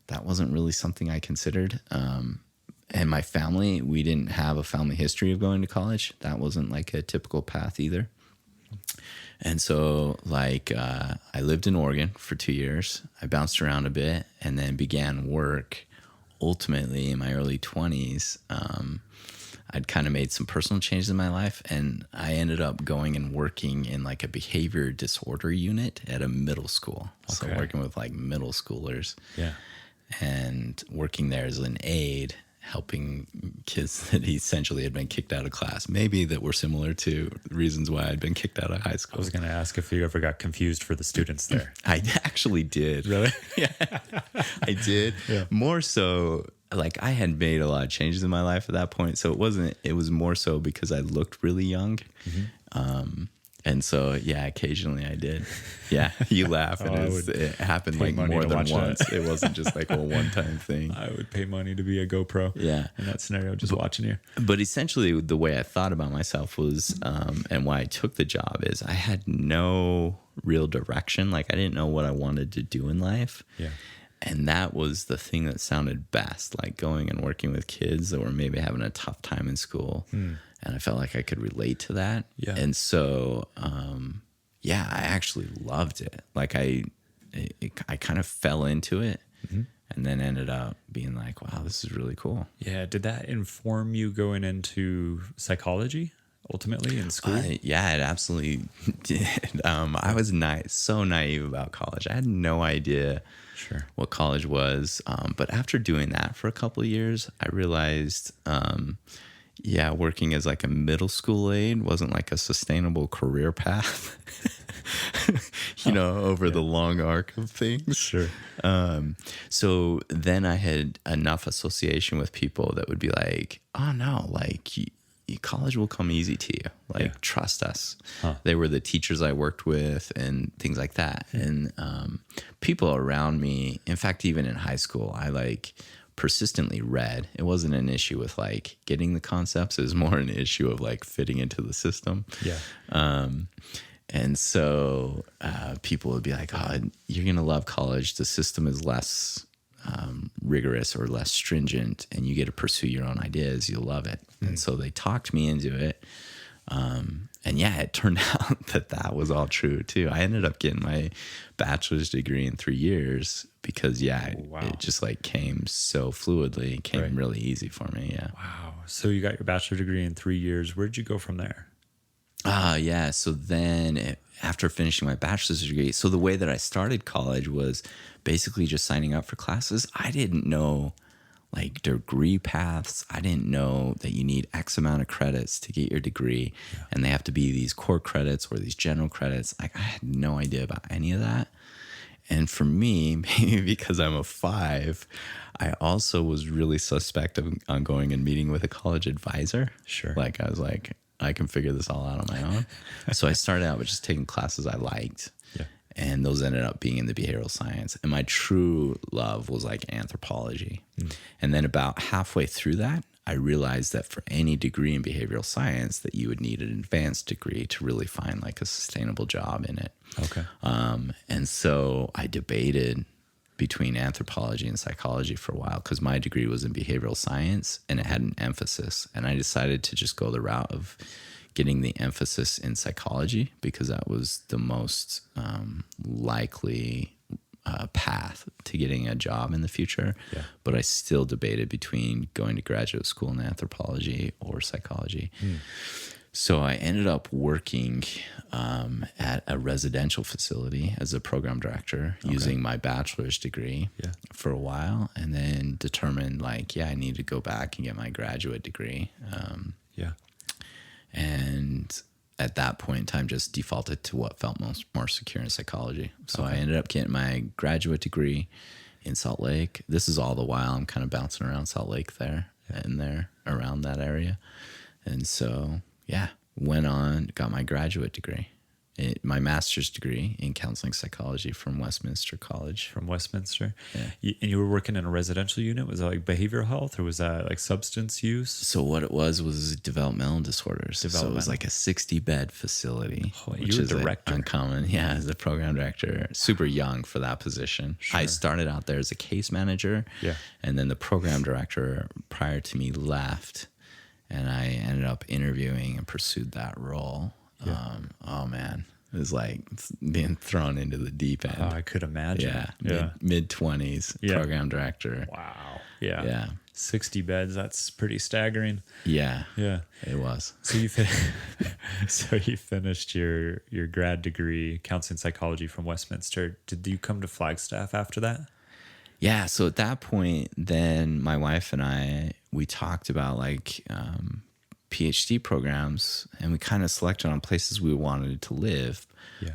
Speaker 2: that wasn't really something I considered. And my family, we didn't have a family history of going to college. That wasn't like a typical path either. And so I lived in Oregon for 2 years. I bounced around a bit and then began work. Ultimately, in my early 20s, I'd kind of made some personal changes in my life, and I ended up going and working in like a behavior disorder unit at a middle school. So working with like middle schoolers. And working there as an aide, helping kids that essentially had been kicked out of class, maybe that were similar to reasons why I'd been kicked out of high school.
Speaker 1: I was going to ask if you ever got confused for the students there.
Speaker 2: I actually did.
Speaker 1: Really?
Speaker 2: I did. More so, like I had made a lot of changes in my life at that point. So it was more so because I looked really young. And so, yeah, occasionally I did. Yeah, you laugh. And it happened like more than once. It wasn't just like a one-time thing.
Speaker 1: I would pay money to be a GoPro.
Speaker 2: Yeah.
Speaker 1: In that scenario, just watching you.
Speaker 2: But essentially, the way I thought about myself was, and why I took the job is I had no real direction. Like I didn't know what I wanted to do in life.
Speaker 1: Yeah.
Speaker 2: And that was the thing that sounded best, like going and working with kids that were maybe having a tough time in school. And I felt like I could relate to that.
Speaker 1: Yeah.
Speaker 2: And so, yeah, I actually loved it. Like I kind of fell into it and then ended up being like, wow, this is really cool.
Speaker 1: Yeah. Did that inform you going into psychology ultimately in school?
Speaker 2: Yeah, it absolutely did. I was so naive about college. I had no idea what college was. But after doing that for a couple of years, I realized, working as like a middle school aide wasn't like a sustainable career path, over the long arc of things.
Speaker 1: Sure.
Speaker 2: So then I had enough association with people that would be like, oh no, like college will come easy to you. Like, trust us. They were the teachers I worked with and things like that. And people around me, in fact, even in high school, I like persistently read. It wasn't an issue with like getting the concepts. It was more an issue of like fitting into the system.
Speaker 1: Yeah.
Speaker 2: And so people would be like, oh, you're going to love college. The system is less rigorous or less stringent, and you get to pursue your own ideas. You'll love it. And so they talked me into it. And yeah, it turned out that was all true too. I ended up getting my bachelor's degree in 3 years because it just like came so fluidly. It came really easy for me. Yeah.
Speaker 1: Wow. So you got your bachelor's degree in 3 years. Where'd you go from there?
Speaker 2: Yeah. So then after finishing my bachelor's degree, so the way that I started college was basically just signing up for classes. I didn't know like degree paths. I didn't know that you need X amount of credits to get your degree, and they have to be these core credits or these general credits. Like I had no idea about any of that. And for me, maybe because I'm a 5, I also was really suspect on going and meeting with a college advisor.
Speaker 1: Sure.
Speaker 2: Like I was like, I can figure this all out on my own. So I started out with just taking classes I liked.
Speaker 1: Yeah.
Speaker 2: And those ended up being in the behavioral science. And my true love was like anthropology. And then about halfway through that, I realized that for any degree in behavioral science that you would need an advanced degree to really find like a sustainable job in it.
Speaker 1: Okay.
Speaker 2: And so I debated between anthropology and psychology for a while because my degree was in behavioral science and it had an emphasis. And I decided to just go the route of getting the emphasis in psychology because that was the most likely path to getting a job in the future. Yeah. But I still debated between going to graduate school in anthropology or psychology. So I ended up working at a residential facility as a program director using my bachelor's degree for a while, and then determined like, I need to go back and get my graduate degree. And at that point in time, just defaulted to what felt more secure in psychology. So I ended up getting my graduate degree in Salt Lake. This is all the while I'm kind of bouncing around Salt Lake there and there around that area. And so, went on, got my graduate degree. My master's degree in counseling psychology from Westminster College.
Speaker 1: From Westminster?
Speaker 2: Yeah.
Speaker 1: And you were working in a residential unit? Was that like behavioral health or was that like substance use?
Speaker 2: So what it was developmental disorders. So it was like a 60-bed facility, which is director. Uncommon. Yeah, as a program director. Super young for that position. Sure. I started out there as a case manager. Yeah. And then the program director prior to me left. And I ended up interviewing and pursued that role. Yeah. Oh man, it was like being thrown into the deep end.
Speaker 1: Oh, I could imagine.
Speaker 2: Yeah. Mid-20s, program director.
Speaker 1: Wow. Yeah. 60 beds. That's pretty staggering.
Speaker 2: Yeah. It was.
Speaker 1: So you finished your grad degree, counseling psychology from Westminster. Did you come to Flagstaff after that?
Speaker 2: Yeah. So at that point, then my wife and we talked about like PhD programs, and we kind of selected on places we wanted to live,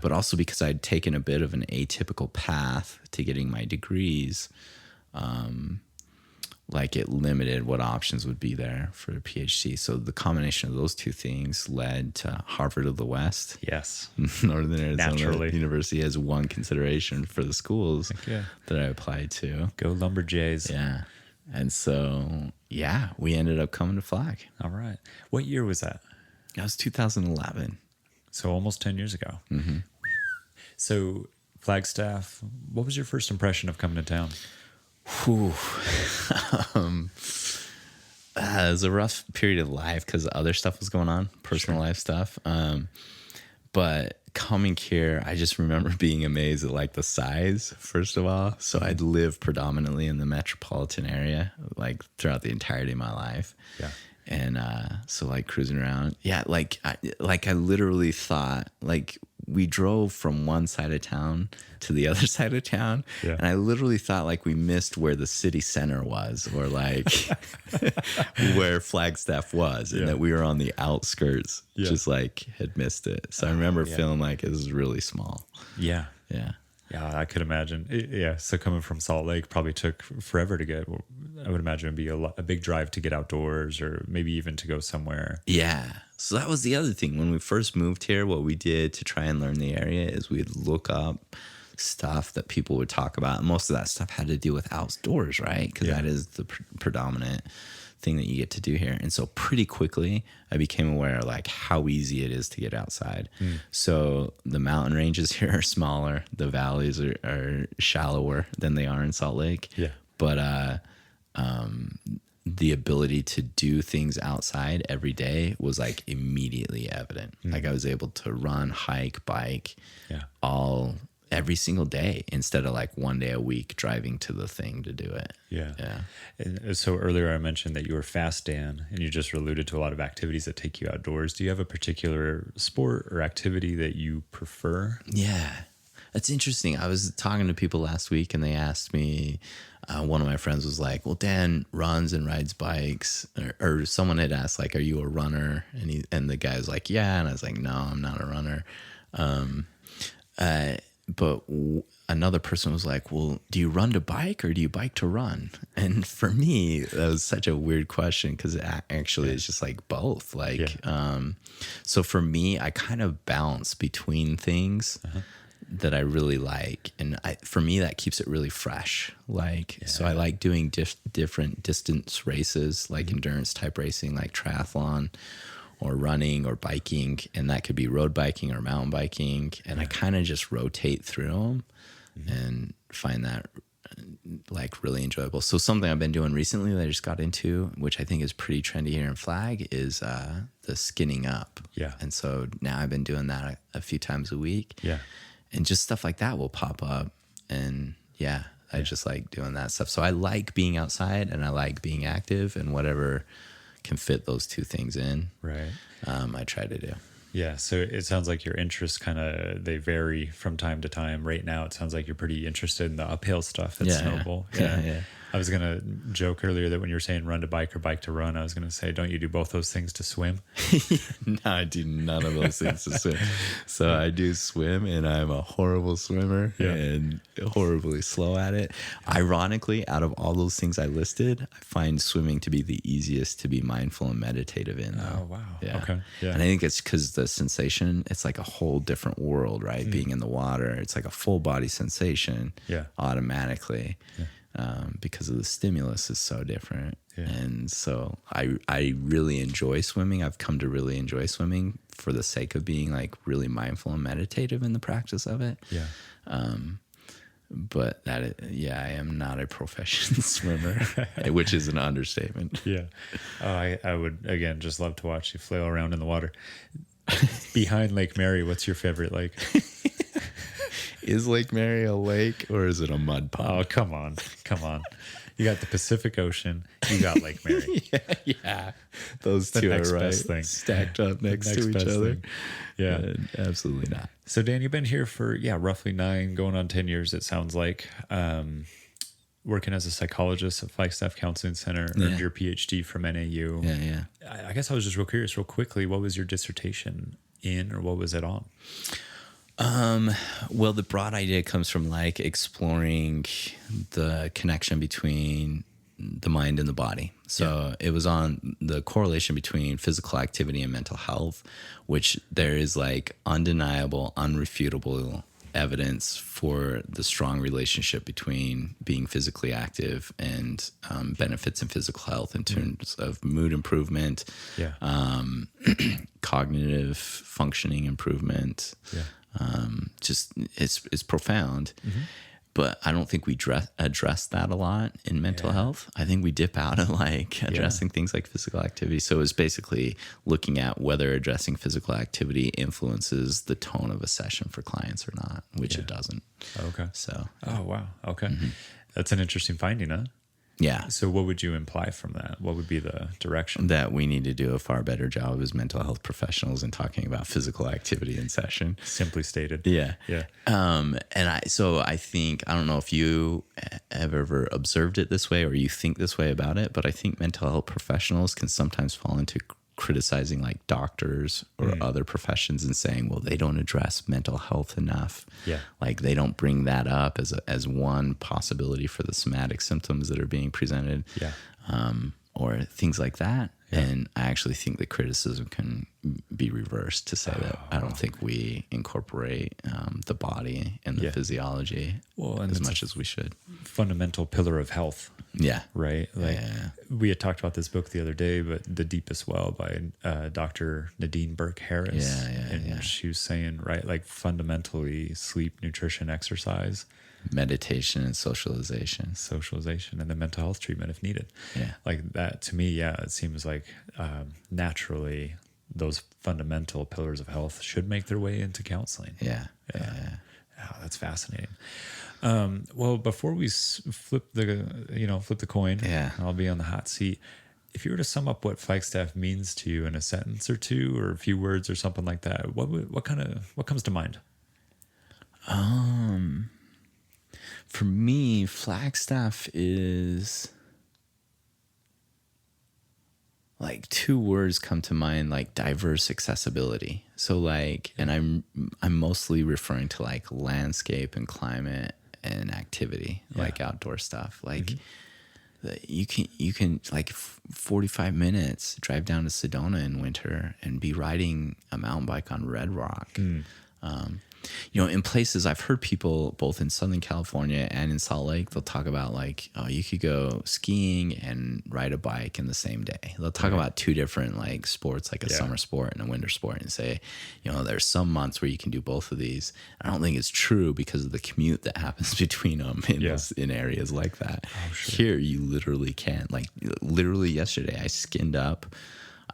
Speaker 2: but also because I'd taken a bit of an atypical path to getting my degrees, like it limited what options would be there for a PhD. So the combination of those two things led to Harvard of the West.
Speaker 1: Yes.
Speaker 2: Northern Arizona
Speaker 1: Naturally.
Speaker 2: University as one consideration for the schools
Speaker 1: yeah.
Speaker 2: that I applied to.
Speaker 1: Go Lumberjays.
Speaker 2: Yeah. And so, yeah, we ended up coming to Flag.
Speaker 1: All right. What year was that?
Speaker 2: That was 2011.
Speaker 1: So almost 10 years ago. Mm-hmm. So Flagstaff, what was your first impression of coming to town?
Speaker 2: Whew. It was a rough period of life because other stuff was going on, personal life stuff. But coming here, I just remember being amazed at like the size, first of all. So I'd lived predominantly in the metropolitan area, like throughout the entirety of my life.
Speaker 1: Yeah.
Speaker 2: And so like cruising around. Yeah, I literally thought, like, we drove from one side of town to the other side of town.
Speaker 1: Yeah.
Speaker 2: And I literally thought like we missed where the city center was, or like where Flagstaff was, and that we were on the outskirts, just like had missed it. So I remember feeling like it was really small.
Speaker 1: Yeah.
Speaker 2: Yeah.
Speaker 1: Yeah, I could imagine. Yeah, so coming from Salt Lake probably took forever to get. I would imagine it'd be a big drive to get outdoors, or maybe even to go somewhere.
Speaker 2: Yeah. So that was the other thing. When we first moved here, what we did to try and learn the area is we'd look up stuff that people would talk about. And most of that stuff had to do with outdoors, right? Because that is the predominant thing that you get to do here. And so pretty quickly I became aware like how easy it is to get outside. So the mountain ranges here are smaller, the valleys are shallower than they are in Salt Lake. But the ability to do things outside every day was like immediately evident. Like I was able to run, hike, bike every single day instead of like one day a week driving to the thing to do it.
Speaker 1: Yeah. And so earlier I mentioned that you were fast, Dan, and you just alluded to a lot of activities that take you outdoors. Do you have a particular sport or activity that you prefer?
Speaker 2: Yeah. That's interesting. I was talking to people last week and they asked me, one of my friends was like, well, Dan runs and rides bikes, or someone had asked like, are you a runner? And the guy was like, yeah. And I was like, no, I'm not a runner. But another person was like, well, do you run to bike or do you bike to run? And for me, that was such a weird question because actually it's just like both. Like, so for me, I kind of bounce between things that I really like. And for me, that keeps it really fresh. Like, so I like doing different distance races, like endurance type racing, like triathlon, or running or biking, and that could be road biking or mountain biking. And I kind of just rotate through them and find that like really enjoyable. So something I've been doing recently that I just got into, which I think is pretty trendy here in Flag, is the skinning up.
Speaker 1: Yeah.
Speaker 2: And so now I've been doing that a few times a week.
Speaker 1: Yeah.
Speaker 2: And just stuff like that will pop up. And I just like doing that stuff. So I like being outside and I like being active, and whatever can fit those two things in.
Speaker 1: Right.
Speaker 2: I try to do.
Speaker 1: Yeah. So it sounds like your interests they vary from time to time. Right now, it sounds like you're pretty interested in the uphill stuff at Snowball. Yeah. I was going to joke earlier that when you were saying run to bike or bike to run, I was going to say, don't you do both those things to swim?
Speaker 2: No, I do none of those things to swim. So I do swim, and I'm a horrible swimmer and horribly slow at it. Ironically, out of all those things I listed, I find swimming to be the easiest to be mindful and meditative in. Though.
Speaker 1: Oh, wow.
Speaker 2: Yeah.
Speaker 1: Okay. Yeah.
Speaker 2: And I think it's because the sensation, it's like a whole different world, right? Being in the water, it's like a full body sensation automatically. Yeah. Because of the stimulus is so different. Yeah. And so I really enjoy swimming. I've come to really enjoy swimming for the sake of being like really mindful and meditative in the practice of it.
Speaker 1: Yeah.
Speaker 2: But I am not a professional swimmer, which is an understatement.
Speaker 1: Yeah. I would, again, just love to watch you flail around in the water. Behind Lake Mary, what's your favorite lake?
Speaker 2: Is Lake Mary a lake or is it a mud pond?
Speaker 1: Oh, come on. You got the Pacific Ocean. You got Lake Mary.
Speaker 2: Yeah. Those two are right. Stacked up next to each other.
Speaker 1: Thing. Yeah.
Speaker 2: Absolutely not.
Speaker 1: So, Dan, you've been here for, roughly 9, going on 10 years, it sounds like. Working as a psychologist at Flagstaff Counseling Center, earned your PhD from NAU.
Speaker 2: Yeah.
Speaker 1: I guess I was just real curious, real quickly, what was your dissertation in, or what was it on?
Speaker 2: Well, the broad idea comes from like exploring the connection between the mind and the body. So it was on the correlation between physical activity and mental health, which there is like undeniable, unrefutable evidence for the strong relationship between being physically active and benefits in physical health in terms of mood improvement, cognitive functioning improvement. Just it's profound. But I don't think we address that a lot in mental health. I think we dip out of like addressing things like physical activity. So it's basically looking at whether addressing physical activity influences the tone of a session for clients or not, which it doesn't.
Speaker 1: Okay.
Speaker 2: So.
Speaker 1: Oh, wow. Okay. That's an interesting finding, huh?
Speaker 2: Yeah.
Speaker 1: So what would you imply from that? What would be the direction?
Speaker 2: That we need to do a far better job as mental health professionals in talking about physical activity in session.
Speaker 1: Simply stated.
Speaker 2: Yeah.
Speaker 1: Yeah.
Speaker 2: And I think, I don't know if you have ever observed it this way or you think this way about it, but I think mental health professionals can sometimes fall into criticizing like doctors or other professions and saying, well, they don't address mental health enough.
Speaker 1: Yeah.
Speaker 2: Like they don't bring that up as one possibility for the somatic symptoms that are being presented.
Speaker 1: Yeah.
Speaker 2: Or things like that. Yeah. And I actually think the criticism can be reversed to say that I don't think we incorporate the body and the physiology as much as we should.
Speaker 1: Fundamental pillar of health.
Speaker 2: Yeah.
Speaker 1: Right. Like we had talked about this book the other day, but The Deepest Well by Dr. Nadine Burke Harris. And she was saying, right, like fundamentally sleep, nutrition, exercise,
Speaker 2: meditation and socialization,
Speaker 1: and then mental health treatment if needed. Yeah. Like that to me, it seems like naturally those fundamental pillars of health should make their way into counseling. Yeah. Oh, that's fascinating. Well, before we flip the coin, I'll be on the hot seat. If you were to sum up what Flagstaff means to you in a sentence or two, or a few words or something like that, what comes to mind?
Speaker 2: For me, Flagstaff is like two words come to mind, like diverse accessibility. So like, and I'm mostly referring to like landscape and climate and activity, like outdoor stuff. Like you can like 45 minutes drive down to Sedona in winter and be riding a mountain bike on Red Rock. In places I've heard people both in Southern California and in Salt Lake, they'll talk about like, oh, you could go skiing and ride a bike in the same day. They'll talk about two different like sports, like a summer sport and a winter sport, and say, there's some months where you can do both of these. I don't think it's true because of the commute that happens between them in areas like that. Oh, sure. Here, you literally can't. Like literally yesterday, I skinned up.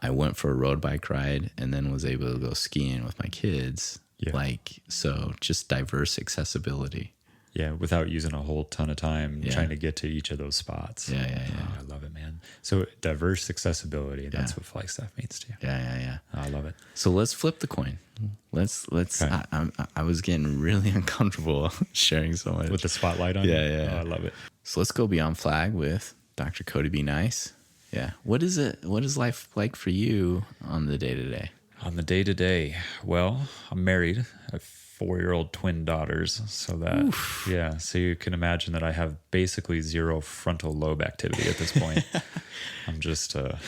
Speaker 2: I went for a road bike ride and then was able to go skiing with my kids. Yeah. Like, so just diverse accessibility.
Speaker 1: Yeah, without using a whole ton of time trying to get to each of those spots.
Speaker 2: Yeah.
Speaker 1: Oh, I love it, man. So diverse accessibility, that's what Flagstaff means to you.
Speaker 2: Yeah.
Speaker 1: Oh, I love it.
Speaker 2: So let's flip the coin. Let's. Okay. I was getting really uncomfortable sharing so much.
Speaker 1: With the spotlight on?
Speaker 2: Yeah.
Speaker 1: Oh, I love it.
Speaker 2: So let's go beyond flag with Dr. Cody Be Nice. Yeah. What is life like for you on the day-to-day?
Speaker 1: On the day-to-day, well, I'm married. I have 4-year-old twin daughters. So that, so you can imagine that I have basically zero frontal lobe activity at this point. I'm just a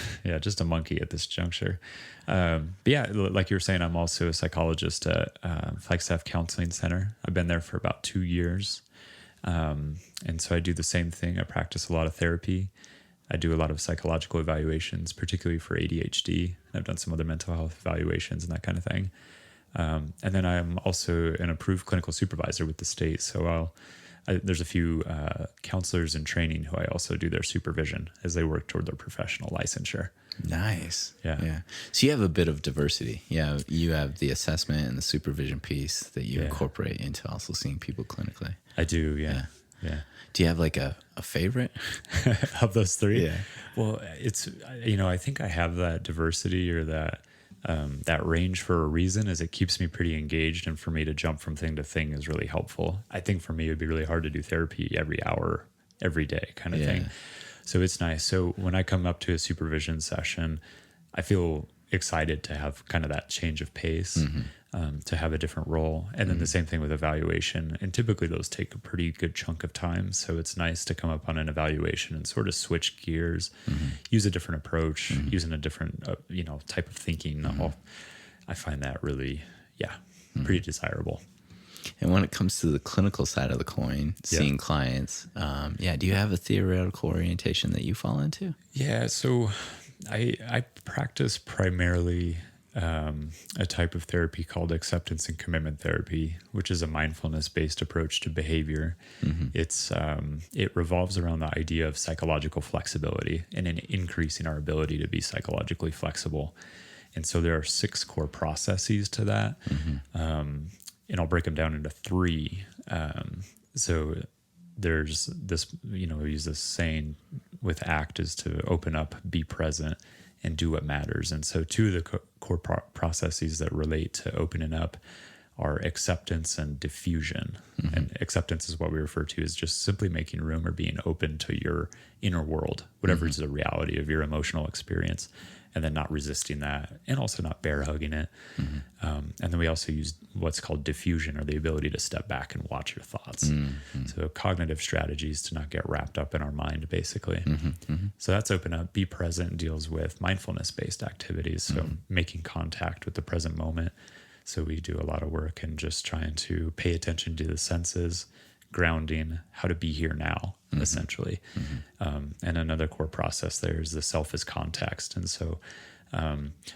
Speaker 1: monkey at this juncture. But like you were saying, I'm also a psychologist at Flagstaff Counseling Center. I've been there for about 2 years. And so I do the same thing. I practice a lot of therapy. I do a lot of psychological evaluations, particularly for ADHD. I've done some other mental health evaluations and that kind of thing. And then I'm also an approved clinical supervisor with the state. So there's a few counselors in training who I also do their supervision as they work toward their professional licensure.
Speaker 2: Nice.
Speaker 1: Yeah.
Speaker 2: So you have a bit of diversity. Yeah. You have the assessment and the supervision piece that you incorporate into also seeing people clinically.
Speaker 1: I do. Yeah.
Speaker 2: Do you have like a favorite
Speaker 1: of those three?
Speaker 2: Yeah.
Speaker 1: Well, it's, I think I have that diversity or that range for a reason, as it keeps me pretty engaged, and for me to jump from thing to thing is really helpful. I think for me, it would be really hard to do therapy every hour, every day kind of thing. So it's nice. So when I come up to a supervision session, I feel excited to have kind of that change of pace. to have a different role. And then the same thing with evaluation. And typically those take a pretty good chunk of time. So it's nice to come up on an evaluation and sort of switch gears, use a different approach, using a different, type of thinking. I find that really, pretty desirable.
Speaker 2: And when it comes to the clinical side of the coin, seeing clients, do you have a theoretical orientation that you fall into?
Speaker 1: Yeah, so I practice primarily a type of therapy called acceptance and commitment therapy, which is a mindfulness-based approach to behavior. It revolves around the idea of psychological flexibility and in increasing our ability to be psychologically flexible. And so there are 6 core processes to that. And I'll break them down into 3. So there's this, we use this saying with ACT is to open up, be present, and do what matters. And so 2 of the core processes that relate to opening up are acceptance and diffusion. And acceptance is what we refer to as just simply making room or being open to your inner world, whatever is the reality of your emotional experience, and then not resisting that, and also not bear hugging it. And then we also use what's called diffusion, or the ability to step back and watch your thoughts. So cognitive strategies to not get wrapped up in our mind, basically. So that's open up, be present, deals with mindfulness-based activities. So making contact with the present moment. So we do a lot of work in just trying to pay attention to the senses, grounding, how to be here now, essentially. And another core process there is the self as context. And so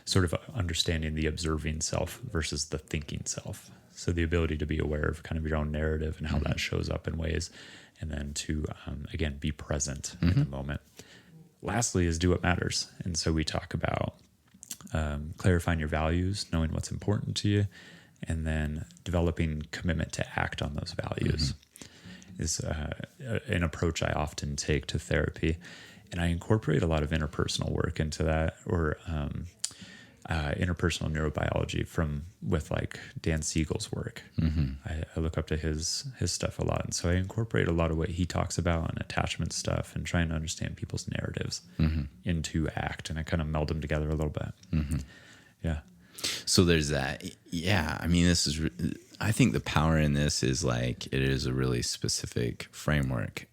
Speaker 1: sort of understanding the observing self versus the thinking self. So the ability to be aware of kind of your own narrative and how that shows up in ways, and then to, again, be present in the moment. Lastly is do what matters. And so we talk about clarifying your values, knowing what's important to you, and then developing commitment to act on those values. Is an approach I often take to therapy. And I incorporate a lot of interpersonal work into that, or interpersonal neurobiology with like Dan Siegel's work. I look up to his stuff a lot. And so I incorporate a lot of what he talks about on attachment stuff and trying to understand people's narratives into ACT. And I kind of meld them together a little bit. Yeah.
Speaker 2: So there's that. Yeah. I mean, I think the power in this is like, it is a really specific framework,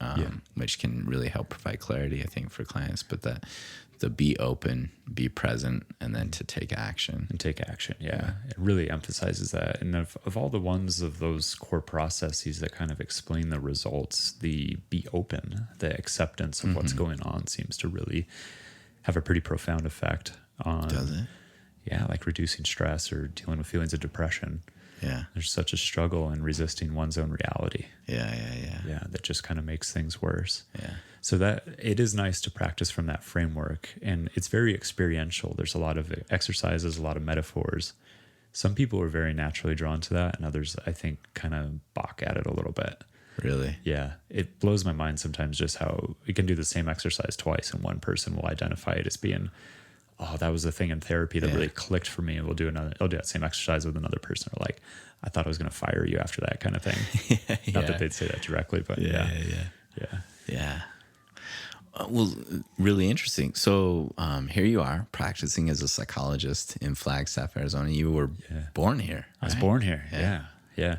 Speaker 2: which can really help provide clarity, I think, for clients, but the be open, be present, and then to take action.
Speaker 1: And take action, yeah. It really emphasizes that. And of all the ones of those core processes that kind of explain the results, the be open, the acceptance of what's going on seems to really have a pretty profound effect on...
Speaker 2: Does it?
Speaker 1: Yeah, like reducing stress or dealing with feelings of depression.
Speaker 2: Yeah.
Speaker 1: There's such a struggle in resisting one's own reality.
Speaker 2: Yeah.
Speaker 1: Yeah, that just kind of makes things worse.
Speaker 2: Yeah.
Speaker 1: So that it is nice to practice from that framework, and it's very experiential. There's a lot of exercises, a lot of metaphors. Some people are very naturally drawn to that, and others, I think, kind of balk at it a little bit.
Speaker 2: Really?
Speaker 1: Yeah. It blows my mind sometimes just how we can do the same exercise twice, and one person will identify it as being, oh, that was the thing in therapy that really clicked for me. And I'll do that same exercise with another person. Or like, I thought I was going to fire you after that kind of thing. Not that they'd say that directly, but yeah.
Speaker 2: Well, really interesting. So here you are practicing as a psychologist in Flagstaff, Arizona. You were born here.
Speaker 1: I was born here. Yeah.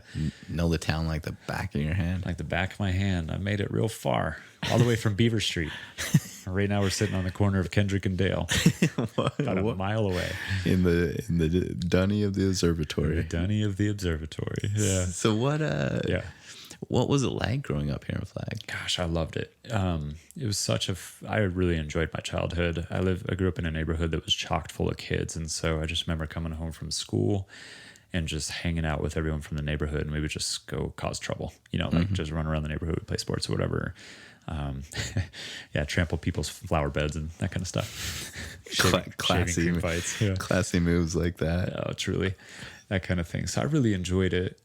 Speaker 2: Know the town like the back of your hand?
Speaker 1: Like the back of my hand. I made it real far, all the way from Beaver Street. Right now we're sitting on the corner of Kendrick and Dale, about a mile away.
Speaker 2: In the dunny of the observatory.
Speaker 1: The dunny of the observatory. Yeah.
Speaker 2: So what was it like growing up here in Flag?
Speaker 1: Gosh, I loved it. It was I really enjoyed my childhood. I grew up in a neighborhood that was chock full of kids, and so I just remember coming home from school and just hanging out with everyone from the neighborhood, and we would just go cause trouble, like just run around the neighborhood, play sports or whatever. Trample people's flower beds and that kind of stuff.
Speaker 2: Classy moves like that.
Speaker 1: Oh, truly. That kind of thing. So I really enjoyed it.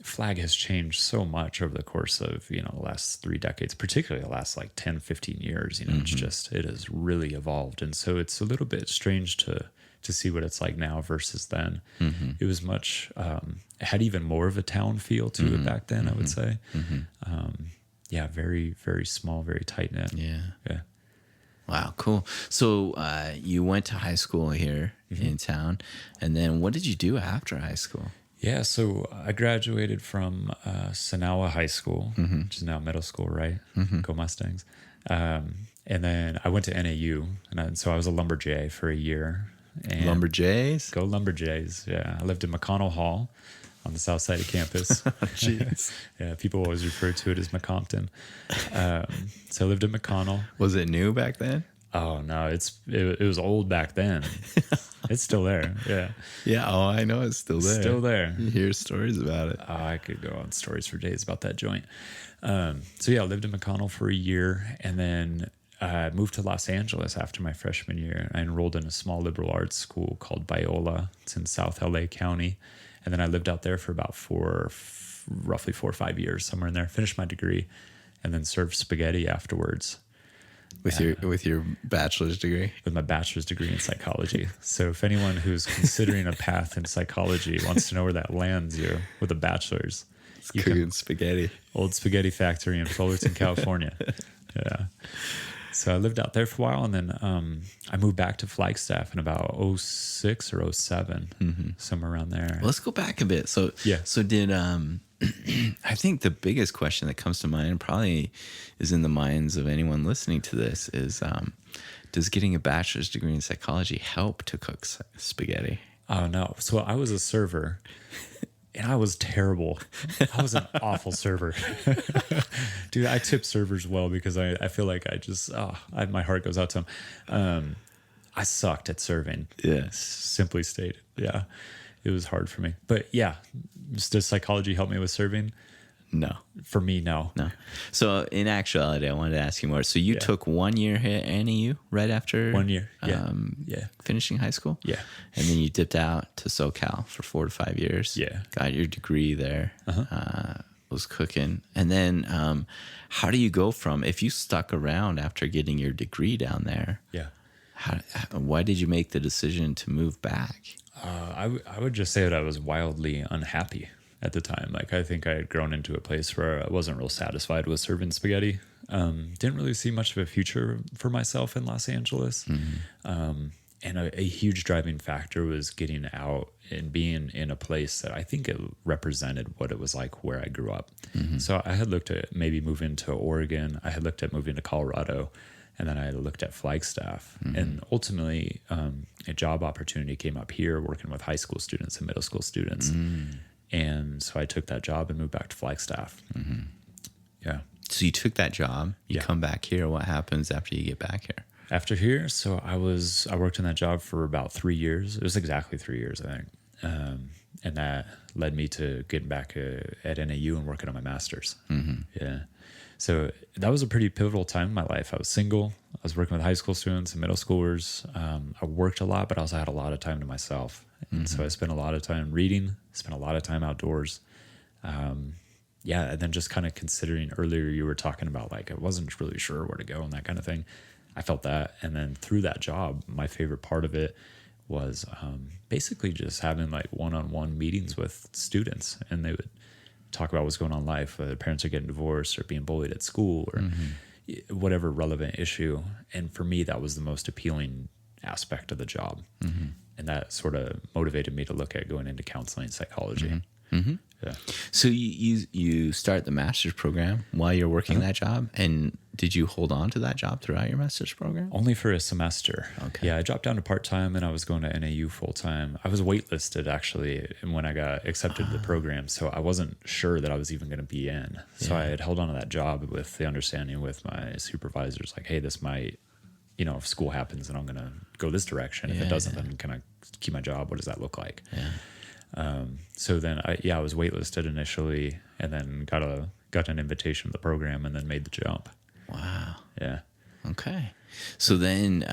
Speaker 1: Flag has changed so much over the course of, the last 3 decades, particularly the last like 10, 15 years. It has really evolved. And so it's a little bit strange to see what it's like now versus then. It was much, it had even more of a town feel to it back then, I would say. Very, very small, very tight knit.
Speaker 2: Yeah. Wow, cool. So you went to high school here in town, and then what did you do after high school?
Speaker 1: Yeah, so I graduated from Sanawa High School, which is now middle school, right? Go Mustangs. And then I went to NAU, so I was a lumberjay for a year. And
Speaker 2: Lumberjays?
Speaker 1: Go Lumberjays, yeah. I lived in McConnell Hall on the south side of campus.
Speaker 2: Jeez.
Speaker 1: Yeah, people always refer to it as McCompton. So I lived in McConnell.
Speaker 2: Was it new back then?
Speaker 1: Oh, no, it was old back then. It's still there, yeah.
Speaker 2: Yeah, I know it's still there.
Speaker 1: Still there.
Speaker 2: You hear stories about it.
Speaker 1: Oh, I could go on stories for days about that joint. So yeah, I lived in McConnell for a year, and then moved to Los Angeles after my freshman year. I enrolled in a small liberal arts school called Bayles. It's in South LA County. And then I lived out there for about roughly 4 or 5 years, somewhere in there. Finished my degree, and then served spaghetti afterwards.
Speaker 2: With your bachelor's degree?
Speaker 1: With my bachelor's degree in psychology. So if anyone who's considering a path in psychology wants to know where that lands you with a bachelor's,
Speaker 2: You cooking spaghetti.
Speaker 1: Old spaghetti factory in Fullerton, California. Yeah. So I lived out there for a while, and then I moved back to Flagstaff in about 06 or 07, somewhere around there.
Speaker 2: Let's go back a bit. So
Speaker 1: Yeah.
Speaker 2: So did I think the biggest question that comes to mind, and probably is in the minds of anyone listening to this, is does getting a bachelor's degree in psychology help to cook spaghetti?
Speaker 1: Oh, no. So I was a server, and I was terrible. I was an awful server. Dude, I tip servers well because I feel like my heart goes out to them. I sucked at serving.
Speaker 2: Yeah.
Speaker 1: Simply stated. Yeah. It was hard for me. But yeah, does psychology help me with serving?
Speaker 2: No.
Speaker 1: For me, no.
Speaker 2: No. So in actuality, I wanted to ask you more. So you took 1 year here at NAU right after
Speaker 1: 1 year. Yeah.
Speaker 2: Finishing high school?
Speaker 1: Yeah.
Speaker 2: And then you dipped out to SoCal for 4 to 5 years.
Speaker 1: Yeah.
Speaker 2: Got your degree there. Was cooking. And then how do you go from, if you stuck around after getting your degree down there, why did you make the decision to move back?
Speaker 1: I would just say that I was wildly unhappy at the time. Like, I think I had grown into a place where I wasn't real satisfied with serving spaghetti. Didn't really see much of a future for myself in Los Angeles. And a huge driving factor was getting out and being in a place that I think it represented what it was like where I grew up. So I had looked at maybe moving to Oregon. I had looked at moving to Colorado. And then I looked at Flagstaff. And ultimately, a job opportunity came up here working with high school students and middle school students. And so I took that job and moved back to Flagstaff. Yeah.
Speaker 2: So you took that job, you come back here. What happens after you get back here?
Speaker 1: After here, so I worked in that job for about 3 years. It was exactly 3 years, I think. And that led me to getting back at NAU and working on my master's. Yeah. So that was a pretty pivotal time in my life. I was single. I was working with high school students and middle schoolers. I worked a lot, but I also had a lot of time to myself. And so I spent a lot of time reading, spent a lot of time outdoors. And then just kind of considering, earlier you were talking about, like, I wasn't really sure where to go and that kind of thing. I felt that. And then through that job, my favorite part of it was basically just having like one-on-one meetings with students, and they would talk about what's going on in life, whether parents are getting divorced or being bullied at school or whatever relevant issue. And for me, that was the most appealing aspect of the job. And that sort of motivated me to look at going into counseling psychology. Yeah.
Speaker 2: So you start the master's program while you're working that job, and did you hold on to that job throughout your master's program?
Speaker 1: Only for a semester.
Speaker 2: Okay.
Speaker 1: Yeah, I dropped down to part-time, and I was going to NAU full-time. I was waitlisted, actually, when I got accepted to the program, so I wasn't sure that I was even going to be in. So I had held on to that job with the understanding with my supervisors, like, hey, this might, if school happens, then I'm going to go this direction. If it doesn't, then can I keep my job? What does that look like? So then I was waitlisted initially, and then got an invitation to the program, and then made the jump.
Speaker 2: Wow.
Speaker 1: Yeah.
Speaker 2: Okay. So then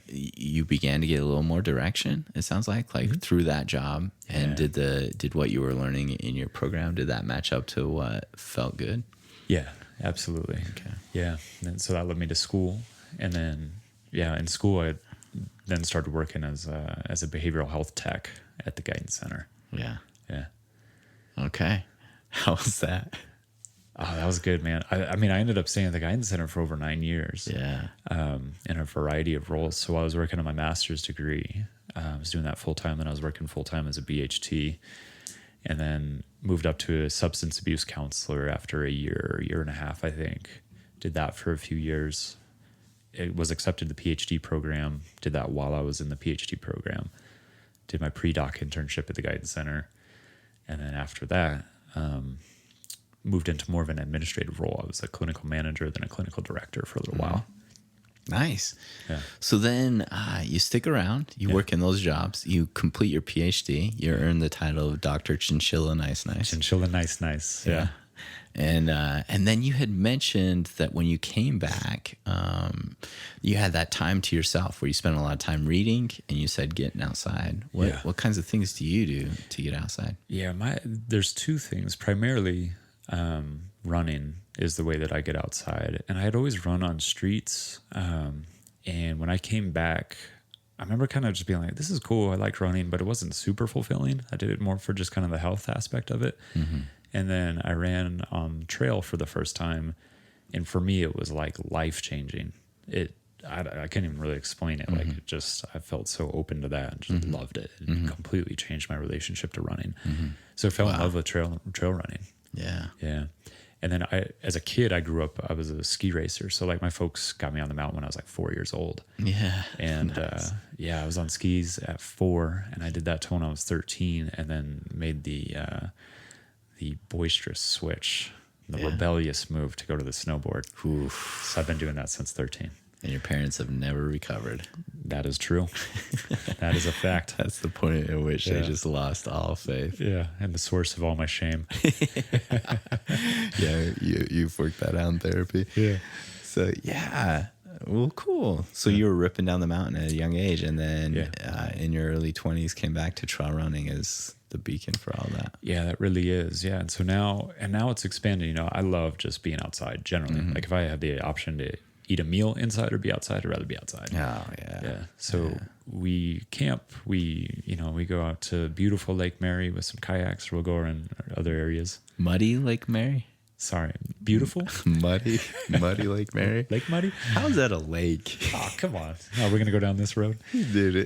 Speaker 2: you began to get a little more direction, it sounds like through that job. And did what you were learning in your program, did that match up to what felt good?
Speaker 1: Yeah, absolutely.
Speaker 2: Okay.
Speaker 1: Yeah. And so that led me to school, and then in school I then started working as a behavioral health tech at the guidance center.
Speaker 2: Yeah.
Speaker 1: Yeah.
Speaker 2: Okay. How was that?
Speaker 1: Oh, that was good, man. I mean, I ended up staying at the guidance center for over 9 years.
Speaker 2: Yeah.
Speaker 1: In a variety of roles. So while I was working on my master's degree, I was doing that full time, and I was working full time as a BHT, and then moved up to a substance abuse counselor after a year and a half, I think. Did that for a few years. It was accepted to the PhD program. Did that while I was in the PhD program. Did my pre-doc internship at the guidance center, and then after that, moved into more of an administrative role. I was a clinical manager, then a clinical director for a little while.
Speaker 2: Nice.
Speaker 1: Yeah.
Speaker 2: So then you stick around, you work in those jobs, you complete your PhD, you earn the title of Dr. Chinchilla Nice Nice.
Speaker 1: Chinchilla Nice Nice. Yeah.
Speaker 2: And then you had mentioned that when you came back, you had that time to yourself where you spent a lot of time reading, and you said getting outside. What kinds of things do you do to get outside?
Speaker 1: Yeah, there's two things. Primarily, running is the way that I get outside. And I had always run on streets. And when I came back, I remember kind of just being like, this is cool. I like running, but it wasn't super fulfilling. I did it more for just kind of the health aspect of it. Mm-hmm. And then I ran on trail for the first time. And for me, it was like life-changing. I can't even really explain it. Like I felt so open to that and just loved it. It completely changed my relationship to running. So I fell in love with trail running.
Speaker 2: Yeah.
Speaker 1: Yeah. And then as a kid, I grew up, I was a ski racer. So like my folks got me on the mountain when I was like 4 years old.
Speaker 2: Yeah.
Speaker 1: And
Speaker 2: nice.
Speaker 1: I was on skis at 4, and I did that till when I was 13, and then made the boisterous switch, the rebellious move to go to the snowboard. Oof. So I've been doing that since 13.
Speaker 2: And your parents have never recovered.
Speaker 1: That is true. That is a fact.
Speaker 2: That's the point at which they just lost all faith.
Speaker 1: Yeah, and the source of all my shame.
Speaker 2: Yeah, you've worked that out in therapy.
Speaker 1: Yeah.
Speaker 2: So, well, cool. So you were ripping down the mountain at a young age, and then in your early 20s came back to trail running as the beacon for all that.
Speaker 1: Yeah, that really is. Yeah, and so now it's expanded. You know, I love just being outside generally. Like if I had the option to eat a meal inside or be outside, I'd rather be outside.
Speaker 2: Oh, yeah.
Speaker 1: Yeah. So we camp. We go out to beautiful Lake Mary with some kayaks, or we'll go around other areas.
Speaker 2: Muddy Lake Mary?
Speaker 1: Sorry, beautiful?
Speaker 2: Muddy Lake Mary?
Speaker 1: Lake Muddy?
Speaker 2: How is that a lake?
Speaker 1: Oh, come on. Oh, we're going to go down this road?
Speaker 2: Dude,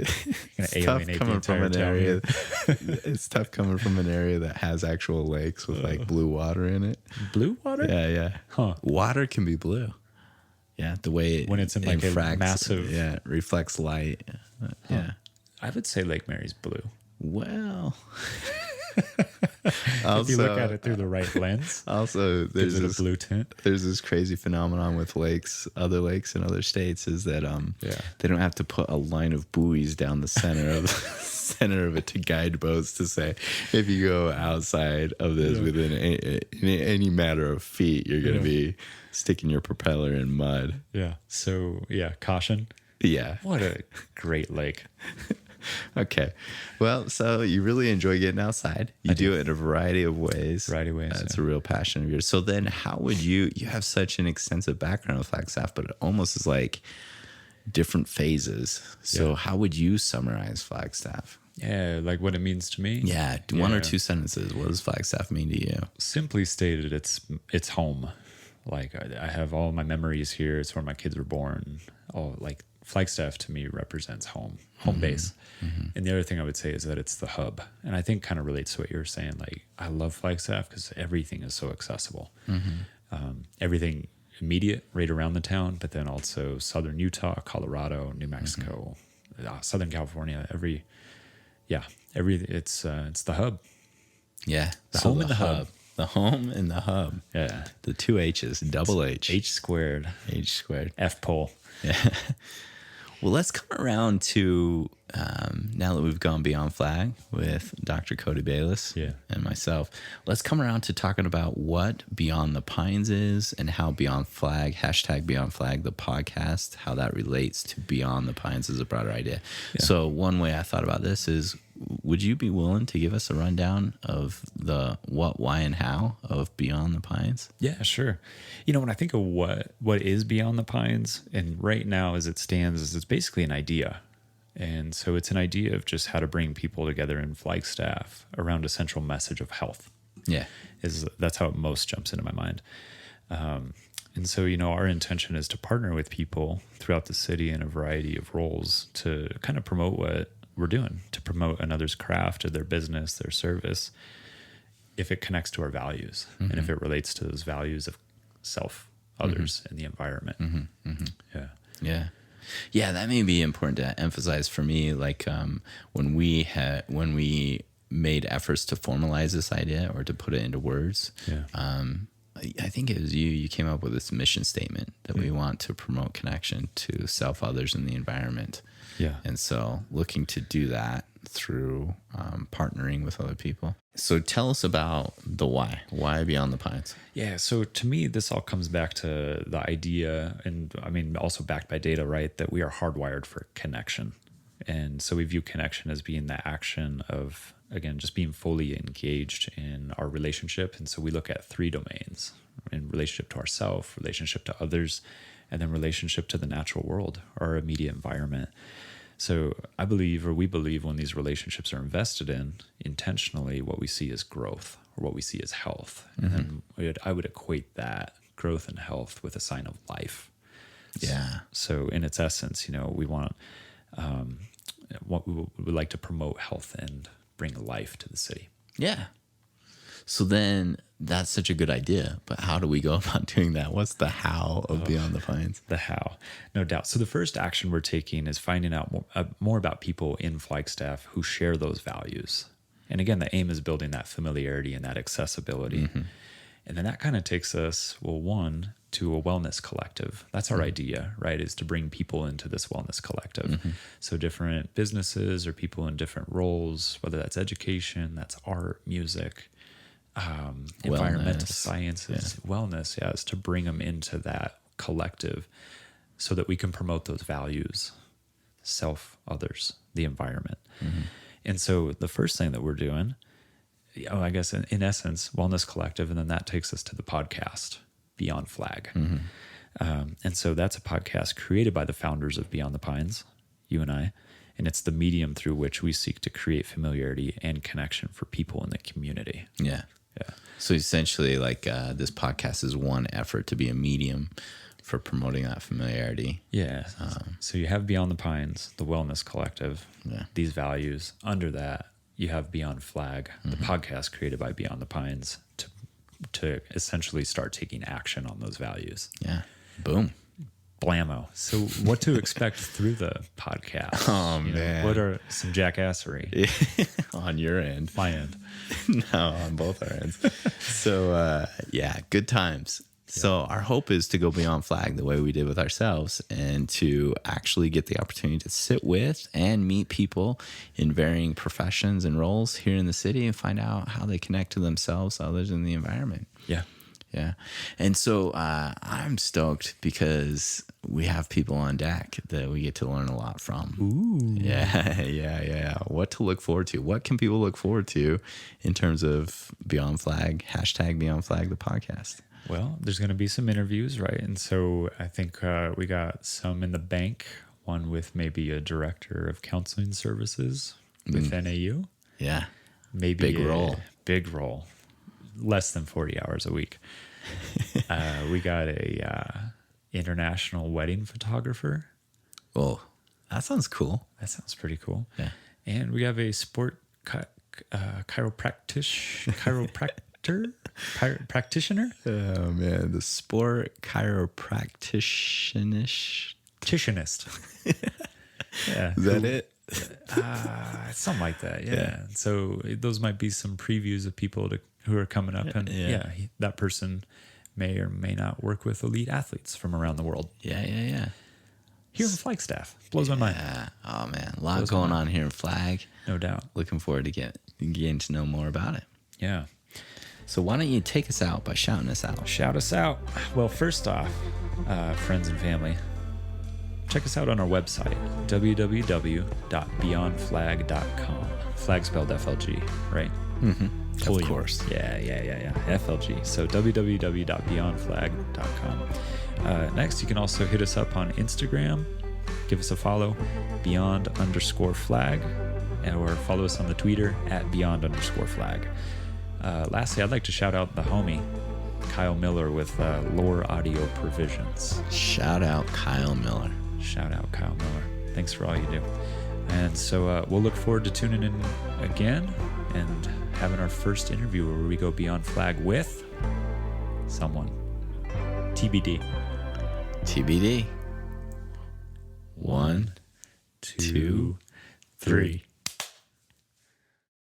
Speaker 2: it's tough coming from an area. It's tough coming from an area that has actual lakes with like blue water in it.
Speaker 1: Blue water?
Speaker 2: Yeah.
Speaker 1: Huh.
Speaker 2: Water can be blue. Yeah, the way
Speaker 1: when it's in like a massive,
Speaker 2: reflects light. Yeah,
Speaker 1: I would say Lake Mary's blue.
Speaker 2: Well,
Speaker 1: if you look at it through the right lens,
Speaker 2: also there's
Speaker 1: this blue tint.
Speaker 2: There's this crazy phenomenon with other lakes in other states, is that they don't have to put a line of buoys down the center of it to guide boats to say if you go outside of this within any matter of feet, you're going to be sticking your propeller in mud.
Speaker 1: Yeah. So caution.
Speaker 2: Yeah.
Speaker 1: What a great lake.
Speaker 2: Okay. Well, so you really enjoy getting outside. You do it in a variety of ways. That's a real passion of yours. So then how would you have such an extensive background with Flagstaff, but it almost is like different phases. So how would you summarize Flagstaff?
Speaker 1: Yeah, like what it means to me?
Speaker 2: Yeah, one or two sentences. What does Flagstaff mean to you? Simply
Speaker 1: stated, it's home. Like I have all my memories here. It's where my kids were born. Like Flagstaff to me represents home base. And the other thing I would say is that it's the hub. And I think kind of relates to what you were saying. Like I love Flagstaff because everything is so accessible. Everything immediate right around the town, but then also southern Utah, Colorado, New Mexico, Southern California, it's the hub.
Speaker 2: Yeah.
Speaker 1: The home and the hub.
Speaker 2: The home and the hub.
Speaker 1: Yeah.
Speaker 2: The two H's, double H.
Speaker 1: H squared. F pole.
Speaker 2: Yeah. Well, let's come around to, now that we've gone beyond flag with Dr. Cody Bayles and myself, let's come around to talking about what Beyond the Pines is and how Beyond Flag, #Beyond Flag, the podcast, how that relates to Beyond the Pines is a broader idea. Yeah. So one way I thought about this is, would you be willing to give us a rundown of the what, why, and how of Beyond the Pines?
Speaker 1: Yeah, sure. You know, when I think of what is Beyond the Pines, and right now as it stands, is it's basically an idea. And so it's an idea of just how to bring people together in Flagstaff around a central message of health.
Speaker 2: Yeah.
Speaker 1: That's how it most jumps into my mind. And so, our intention is to partner with people throughout the city in a variety of roles to kind of promote what we're doing, to promote another's craft or their business, their service, if it connects to our values and if it relates to those values of self, others, and the environment.
Speaker 2: Yeah, that may be important to emphasize for me. Like when we made efforts to formalize this idea or to put it into words, I think it was you came up with this mission statement that we want to promote connection to self, others, and the environment.
Speaker 1: Yeah.
Speaker 2: And so looking to do that through partnering with other people. So tell us about the why. Why Beyond the Pines?
Speaker 1: Yeah. So to me, this all comes back to the idea, and I mean, also backed by data, right? That we are hardwired for connection. And so we view connection as being the action of, again, just being fully engaged in our relationship. And so we look at 3 domains: in relationship to ourselves, relationship to others, and then relationship to the natural world, our immediate environment. So we believe when these relationships are invested in intentionally, what we see is growth, or what we see is health. And then I would equate that growth and health with a sign of life.
Speaker 2: Yeah.
Speaker 1: So in its essence, we want, what we would like to promote health and bring life to the city.
Speaker 2: Yeah. So then that's such a good idea, but how do we go about doing that? What's the how of Beyond the Pines?
Speaker 1: The how, no doubt. So the first action we're taking is finding out more about people in Flagstaff who share those values. And again, the aim is building that familiarity and that accessibility. And then that kind of takes us, one, to a wellness collective. That's our idea, right? Is to bring people into this wellness collective. So different businesses or people in different roles, whether that's education, that's art, music, environmental sciences, wellness, is to bring them into that collective so that we can promote those values, self, others, the environment. And so the first thing that we're doing, I guess in essence, wellness collective, and then that takes us to the podcast, Beyond Flag. And so that's a podcast created by the founders of Beyond the Pines, you and I, and it's the medium through which we seek to create familiarity and connection for people in the community.
Speaker 2: Yeah. So essentially, like this podcast is one effort to be a medium for promoting that familiarity.
Speaker 1: Yeah. So you have Beyond the Pines, the Wellness Collective, these values. Under that, you have Beyond Flag, the podcast created by Beyond the Pines to essentially start taking action on those values.
Speaker 2: Yeah. Boom.
Speaker 1: Blammo. So what to expect through the podcast?
Speaker 2: Oh, man.
Speaker 1: What are some jackassery?
Speaker 2: On your end.
Speaker 1: My end.
Speaker 2: No, on both our ends. So, good times. So our hope is to go beyond Flag the way we did with ourselves and to actually get the opportunity to sit with and meet people in varying professions and roles here in the city and find out how they connect to themselves, others, and the environment.
Speaker 1: Yeah.
Speaker 2: Yeah. And so I'm stoked because we have people on deck that we get to learn a lot from.
Speaker 1: Ooh.
Speaker 2: Yeah. What to look forward to. What can people look forward to in terms of Beyond Flag, #Beyond Flag, the podcast?
Speaker 1: Well, there's going to be some interviews, right? And so I think we got some in the bank, one with maybe a director of counseling services with NAU.
Speaker 2: Yeah.
Speaker 1: Maybe
Speaker 2: Big role.
Speaker 1: Less than 40 hours a week. We got a international wedding photographer.
Speaker 2: Oh, that sounds cool.
Speaker 1: That sounds pretty cool.
Speaker 2: Yeah.
Speaker 1: And we have a sport practitioner.
Speaker 2: Oh man, the sport chiropractitionist.
Speaker 1: Yeah.
Speaker 2: Is that it?
Speaker 1: Something like that. Yeah. So those might be some previews of people who are coming up, and that person may or may not work with elite athletes from around the world.
Speaker 2: Yeah.
Speaker 1: Here in Flagstaff. Blows my mind.
Speaker 2: Oh man, a lot going on here in Flag.
Speaker 1: No doubt.
Speaker 2: Looking forward to getting to know more about it.
Speaker 1: Yeah.
Speaker 2: So why don't you take us out by shouting us out?
Speaker 1: Shout us out. Well, first off, friends and family, check us out on our website, www.beyondflag.com. Flag spelled FLG, right?
Speaker 2: Of course.
Speaker 1: Yeah. FLG. So www.beyondflag.com. Next, you can also hit us up on Instagram. Give us a follow, beyond_flag, or follow us on the Twitter @beyond_flag. Lastly, I'd like to shout out the homie, Kyle Miller with Lore Audio Provisions.
Speaker 2: Shout out Kyle Miller.
Speaker 1: Shout out Kyle Miller. Thanks for all you do. And so we'll look forward to tuning in again and having our first interview where we go beyond flag with someone. TBD.
Speaker 2: TBD. 1, 2, 3.